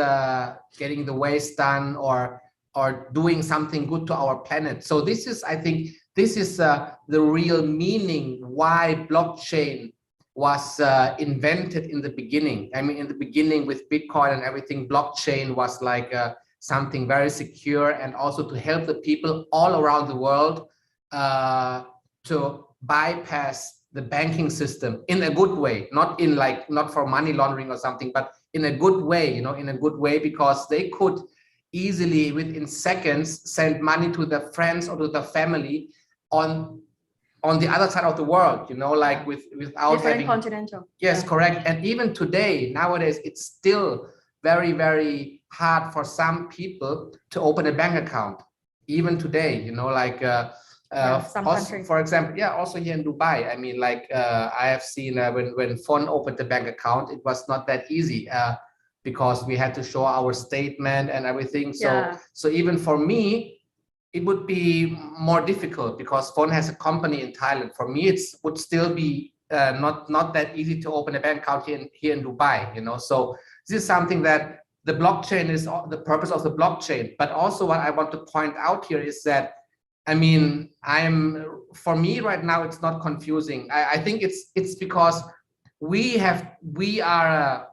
Speaker 6: done, or doing something good to our planet. So this is, I think, this is the real meaning why blockchain was invented in the beginning. I mean, in the beginning with Bitcoin and everything, blockchain was like something very secure, and also to help the people all around the world to bypass the banking system in a good way, not for money laundering or something, but in a good way, you know, in a good way, because they could easily within seconds send money to their friends or to their family on the other side of the world, you know, like without
Speaker 4: different
Speaker 6: having
Speaker 4: continental.
Speaker 6: Yes, correct. And even today, nowadays, it's still very, very hard for some people to open a bank account. Even today, you know, like
Speaker 4: some
Speaker 6: also,
Speaker 4: countries.
Speaker 6: for example, yeah, also here in Dubai. I mean, like I have seen when Fon opened the bank account, it was not that easy because we had to show our statement and everything. So even for me, it would be more difficult because Fon has a company in Thailand. For me, it would still be not that easy to open a bank account here in Dubai, you know. So this is something that the blockchain is the purpose of the blockchain. But also what I want to point out here is that, I mean, for me right now, it's not confusing. I think it's because we are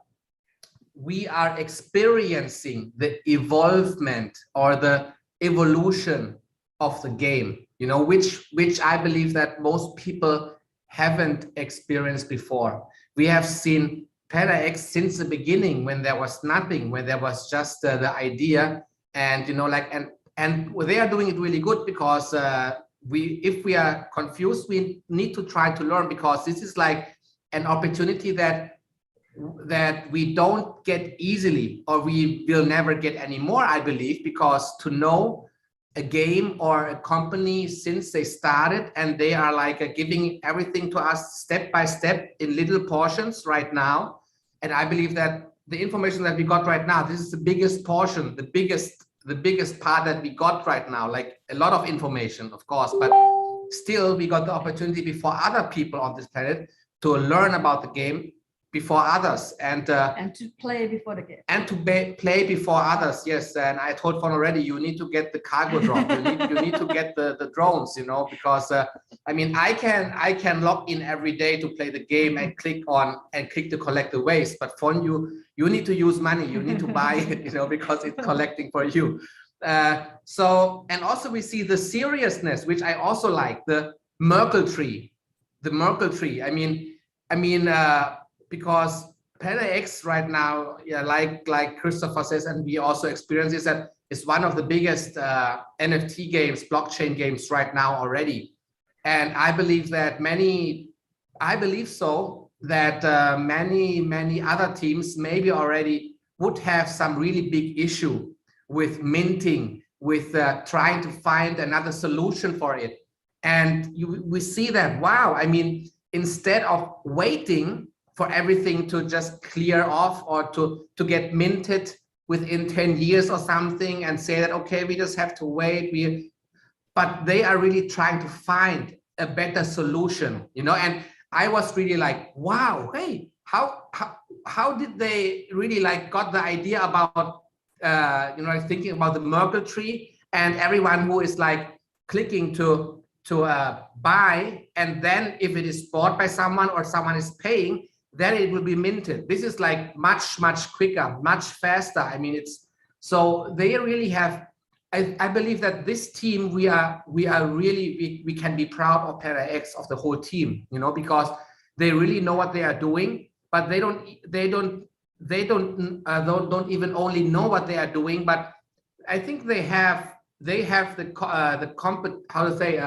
Speaker 6: experiencing the evolvement or the evolution of the game, you know, which I believe that most people haven't experienced before. We have seen Planet X since the beginning, when there was nothing, when there was just the idea, and you know, like and they are doing it really good, because if we are confused, we need to try to learn, because this is like an opportunity that we don't get easily, or we will never get anymore, I believe, because to know a game or a company since they started, and they are like giving everything to us step by step in little portions right now. And I believe that the information that we got right now, this is the biggest portion, the biggest part that we got right now, like a lot of information, of course, but still we got the opportunity before other people on this planet to learn about the game before others, and
Speaker 4: to play before the game,
Speaker 6: and to play before others. Yes, and I told Fon already, you need to get the cargo drop, you need to get the drones, you know, because I mean, I can log in every day to play the game and click to collect the waste, but Fon, you need to use money, you need to buy it, you know, because it's collecting for you. So, and also we see the seriousness, which I also like, the Merkle tree. I mean, because Planet X right now, yeah, like Christopher says, and we also experience this, that it's one of the biggest NFT games, blockchain games right now already. And I believe that many other teams maybe already would have some really big issue with minting, with trying to find another solution for it. And we see that, wow, I mean, instead of waiting for everything to just clear off, or to get minted within 10 years or something, and say that, okay, we just have to wait. But they are really trying to find a better solution, you know. And I was really like, wow, hey, how did they really like got the idea about, you know, thinking about the Merkle tree, and everyone who is like clicking to buy, and then if it is bought by someone or someone is paying, then it will be minted. This is like much quicker, much faster. I mean, it's so they really have. I believe that this team, we are really, we can be proud of Planet X, of the whole team, you know, because they really know what they are doing, but they don't even only know what they are doing, but I think they have the how to say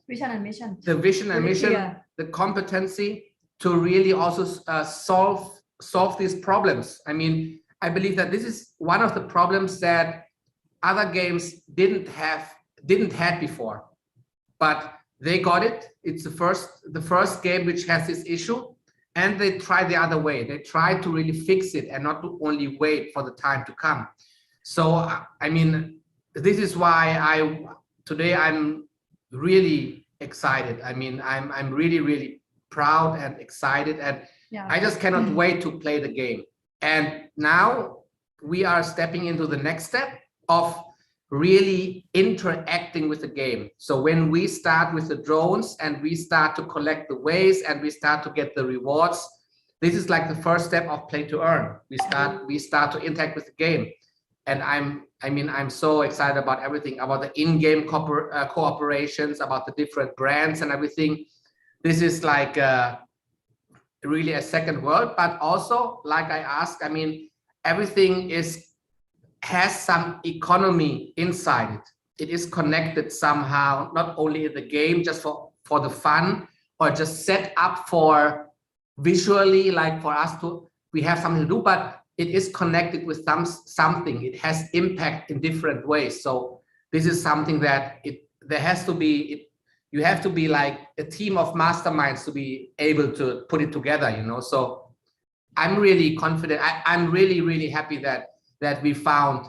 Speaker 4: vision and mission.
Speaker 6: The vision and mission, the competency to really also solve these problems. I mean, I believe that this is one of the problems that other games didn't have before, but they got it. It's the first game which has this issue, and they try the other way. They try to really fix it and not to only wait for the time to come. So I mean, this is why today I'm really excited. I mean, I'm really proud and excited, and I just cannot wait to play the game. And now we are stepping into the next step of really interacting with the game. So when we start with the drones and we start to collect the waste and we start to get the rewards, this is like the first step of play to earn. We start to interact with the game. And I'm so excited about everything, about the in-game cooperations, about the different brands and everything. This is like really a second world, but also, like I asked, I mean, everything has some economy inside it. It is connected somehow, not only in the game, just for the fun, or just set up for visually, like for us we have something to do, but it is connected with something. It has impact in different ways. So this is something that you have to be like a team of masterminds to be able to put it together, you know. So I'm really confident. I'm really happy that we found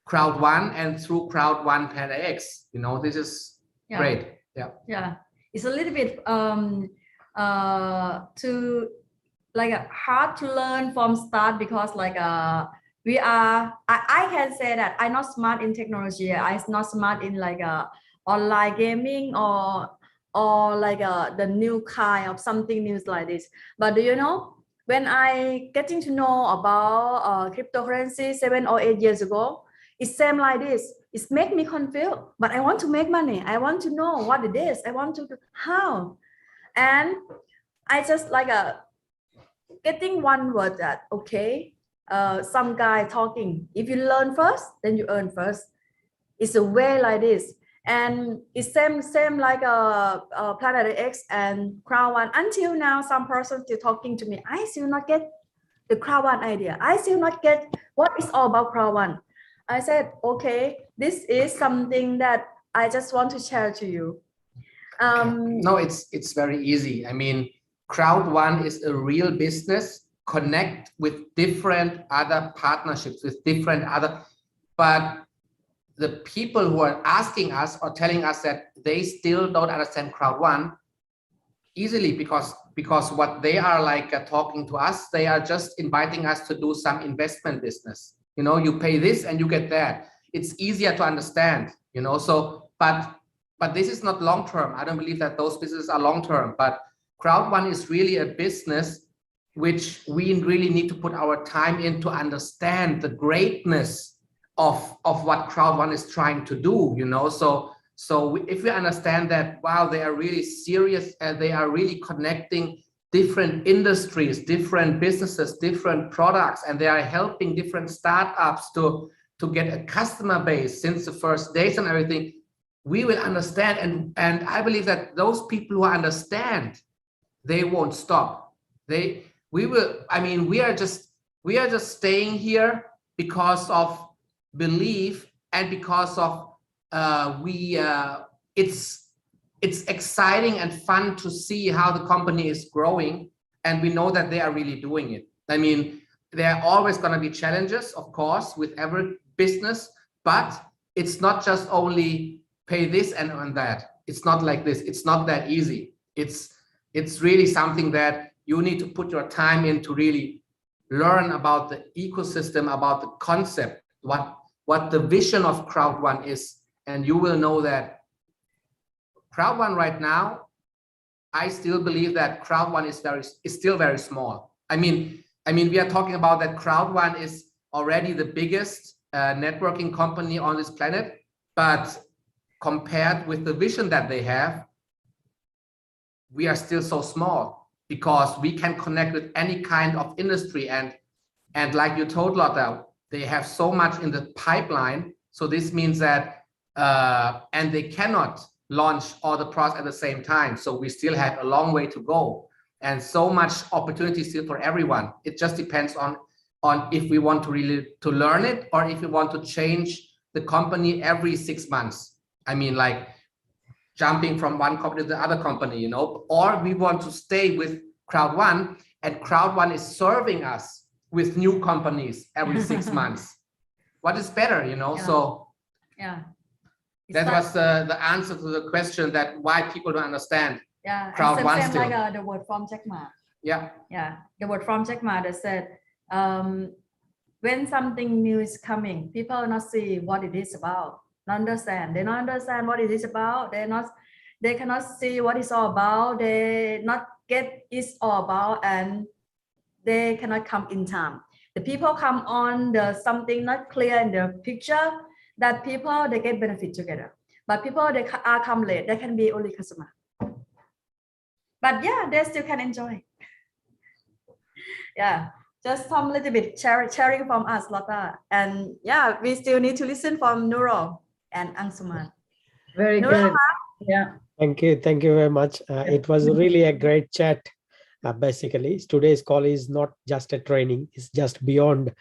Speaker 6: Crowd One, and through Crowd One Planet X, you know, this is great. Yeah.
Speaker 4: It's a little bit hard to learn from start, because I can say that I'm not smart in technology. I'm not smart in online gaming or the new kind of something new like this. But do you know, when I getting to know about cryptocurrency 7 or 8 years ago, it seemed like this. It make me confused, but I want to make money. I want to know what it is. I want to how, and I just getting one word that some guy talking. If you learn first, then you earn first. It's a way like this, and it's same like Planet X and Crowd One. Until now, some person still talking to me. I still not get the Crowd One idea. I still not get what is all about Crowd One. I said, okay, this is something that I just want to share to you.
Speaker 6: No, it's very easy. I mean, Crowd One is a real business. Connect with different other partnerships, with different other, but the people who are asking us or telling us that they still don't understand Crowd One easily, because what they are talking to us, they are just inviting us to do some investment business. You know, you pay this and you get that. It's easier to understand, you know. So, but this is not long term. I don't believe that those businesses are long term. But Crowd One is really a business which we really need to put our time in to understand the greatness of what Crowd One is trying to do, you know. So if we understand that, wow, they are really serious and they are really connecting different industries, different businesses, different products, and they are helping different startups to get a customer base since the first days and everything, we will understand. And I believe that those people who understand, they won't stop. We are just staying here because of belief and because of it's exciting and fun to see how the company is growing, and we know that they are really doing it. I mean, there are always going to be challenges, of course, with every business, but it's not just only pay this and earn that. It's not like this. It's not that easy. It's really something that you need to put your time in to really learn about the ecosystem, about the concept, what the vision of Crowd One is, and you will know that crowd one right now, I still believe that crowd one is still very small. I mean, we are talking about that crowd one is already the biggest networking company on this planet, but compared with the vision that they have, we are still so small because we can connect with any kind of industry, and like you told Lotta, they have so much in the pipeline. So this means that and they cannot launch all the products at the same time. So we still have a long way to go, and so much opportunity still for everyone. It just depends on if we want to really to learn it, or if we want to change the company every 6 months. I mean, like jumping from one company to the other company, you know, or we want to stay with crowd one, and crowd one is serving us with new companies every 6 months. What is better, you know?
Speaker 4: Yeah.
Speaker 6: So
Speaker 4: Yeah.
Speaker 6: that was the answer to the question that why people don't understand.
Speaker 4: Yeah,
Speaker 6: Crowd one
Speaker 4: same
Speaker 6: still.
Speaker 4: like the word from Jack Ma.
Speaker 6: Yeah.
Speaker 4: Yeah, the word from Jack Ma that said, when something new is coming, people not see what it is about, not understand. They not understand what it is about. They cannot see what it's all about. They not get it's all about, and they cannot come in time. The people come on the something not clear in the picture, that people they get benefit together. But people they are come late, they can be only customer. But yeah, they still can enjoy. Yeah, just some little bit sharing from us, Lotta. And yeah, we still need to listen from Nurul and Angsuman.
Speaker 3: Very
Speaker 4: Nurul,
Speaker 3: good. Yeah.
Speaker 2: Thank you very much. It was really a great chat. Basically, today's call is not just a training, it's just beyond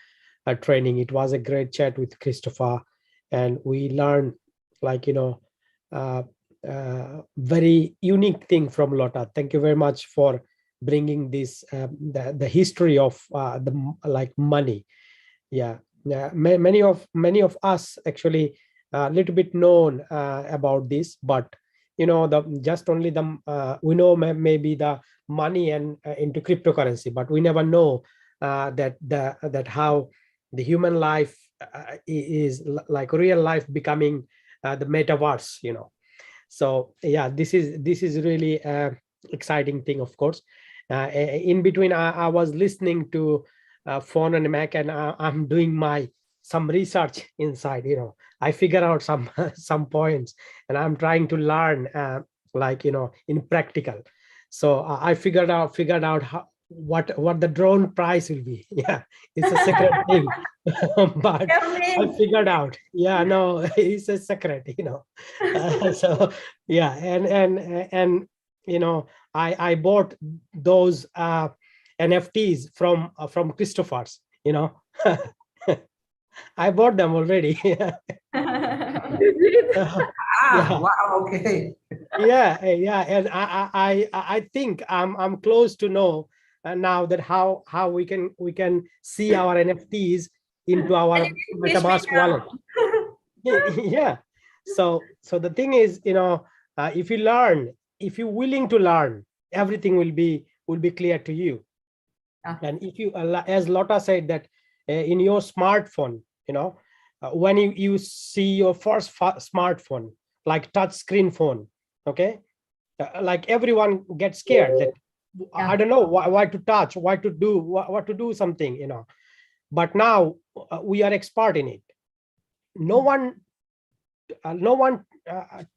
Speaker 2: a training. It was a great chat with Christopher, and we learned, like, very unique thing from Lotta. Thank you very much for bringing this the history of the like money. Yeah, many of us actually a little bit known about this, but just only the we know maybe the money and into cryptocurrency, but we never know that how the human life is like real life becoming the metaverse. So yeah, this is really exciting thing. Of course, in between I was listening to phone and Mac, and I'm doing some research inside. I figure out some some points, and I'm trying to learn in practical. So I figured out how what the drone price will be. Yeah, it's a secret thing. But I figured out. Yeah, no, it's a secret. So yeah, and I bought those NFTs from Christopher's. I bought them already. Yeah.
Speaker 6: Wow, okay.
Speaker 2: Yeah, and I think I'm close to know now that how we can see our NFTs into our MetaMask wallet. Yeah. So the thing is, if you're willing to learn, everything will be clear to you. And if you, as Lotta said, that in your smartphone, when you see your first smartphone, like touch screen phone, okay, like everyone gets scared that I don't know why to touch, why to do, what to do something, but now we are expert in it. No one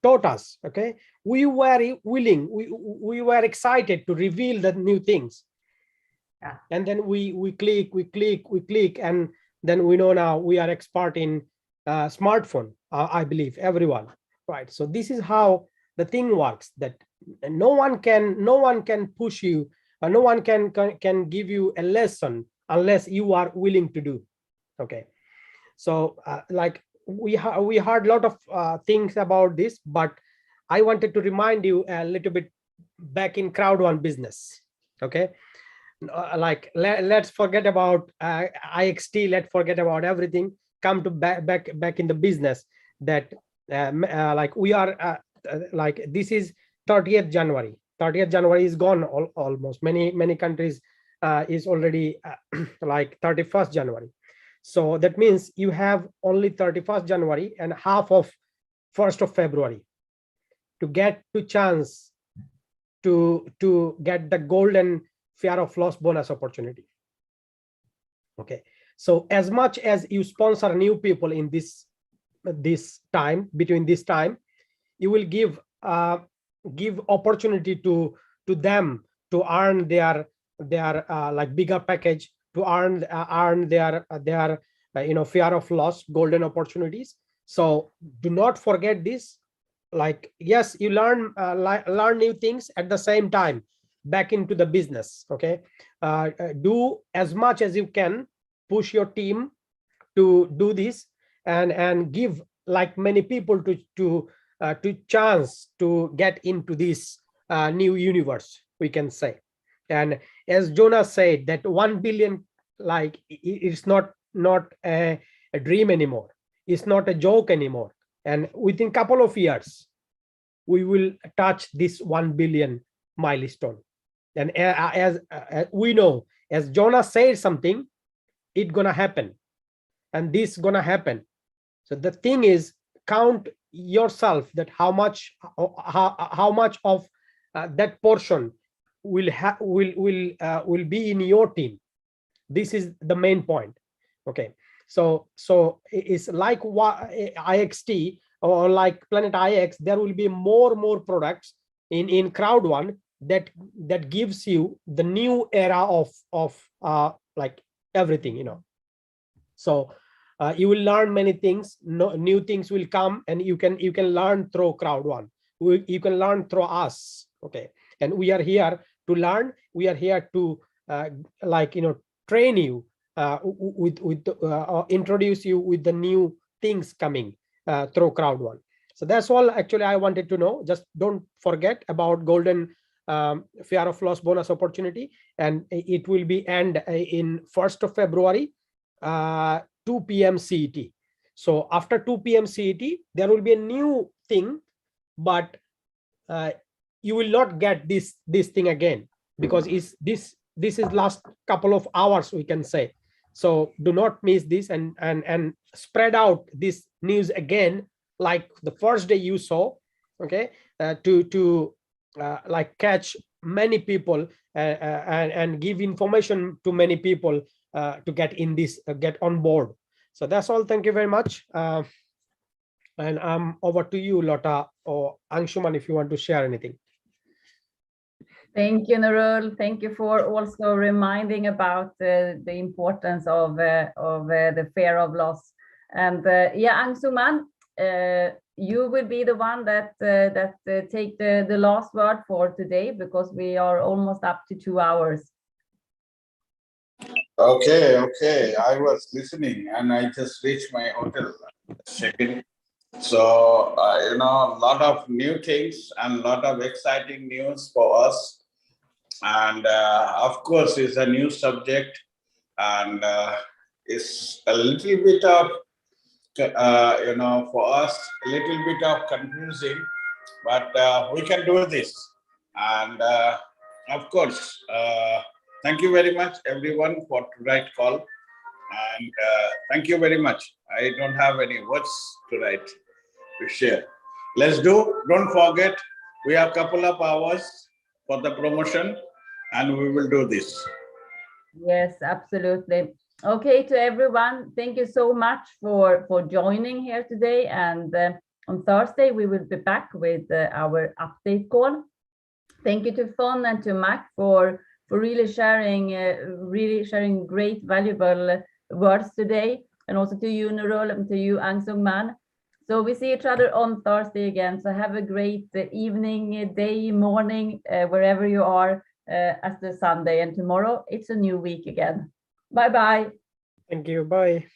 Speaker 2: taught us. Okay, we were willing, we were excited to reveal the new things. And then we click, and then we know now we are expert in smartphone. I believe everyone, right? So this is how the thing works, that no one can push you, or no one can give you a lesson unless you are willing to do. Okay, so like we heard a lot of things about this, but I wanted to remind you a little bit back in crowd one business. Okay, like let's forget about IXT, let's forget about everything, come to back in the business, that like we are like this is 30th January is gone almost. Many countries is already like 31st January. So that means you have only 31st January and half of 1st of February. get to chance to get the golden fear of loss bonus opportunity. Okay, so as much as you sponsor new people in this time, between this time, you will give opportunity to them to earn their like bigger package, to earn their fear of loss golden opportunities. So do not forget this. Like, yes, you learn new things at the same time back into the business. Okay, do as much as you can, push your team to do this, and give like many people to chance to get into this new universe, we can say. And as Jonas said, that 1 billion, like, it's not a dream anymore, it's not a joke anymore, and within couple of years we will touch this 1 billion milestone. And as we know, as Jonas said something, it's gonna happen, and this gonna happen. So the thing is, count yourself that how much of that portion will be in your team. This is the main point. Okay, so it's like IXT or like Planet IX. There will be more products in Crowd One that gives you the new era of like everything, you know. So you will learn many things. New things will come, and you can learn through Crowd One. You can learn through us. Okay, and we are here to learn. We are here to like, you know, train you introduce you with the new things coming through Crowd One. So that's all actually I wanted to know. Just don't forget about golden fear of loss bonus opportunity, and it will be end in 1st of February, 2 p.m. CET. So after 2 p.m. CET, there will be a new thing, but you will not get this thing again, because this is last couple of hours, we can say. So do not miss this, and spread out this news again, like the first day you saw. Okay, to like catch many people and give information to many people to get in this, get on board. So that's all. Thank you very much. And I'm over to you, Lotta or Anshuman, if you want to share anything.
Speaker 3: Thank you, Nurul. Thank you for also reminding about the importance of the fear of loss. And yeah, Anshuman, you will be the one that take the last word for today, because we are almost up to 2 hours.
Speaker 1: Okay. I was listening, and I just reached my hotel check-in. So, you know, a lot of new things and a lot of exciting news for us. And of course, it's a new subject, and it's a little bit of, you know, for us, a little bit of confusing, but we can do this. And of course, thank you very much, everyone, for the right call. And thank you very much. I don't have any words to write, to share. Let's do. Don't forget, we have a couple of hours for the promotion, and we will do this.
Speaker 3: Yes, absolutely. Okay, to everyone, thank you so much for joining here today. And on Thursday, we will be back with our update call. Thank you to Fon and to Mac for really sharing great, valuable words today, and also to you, Nurul, and to you, Anshuman. So we see each other on Thursday again. So have a great evening, day, morning, wherever you are as the Sunday. And tomorrow it's a new week again. Bye-bye.
Speaker 2: Thank you. Bye.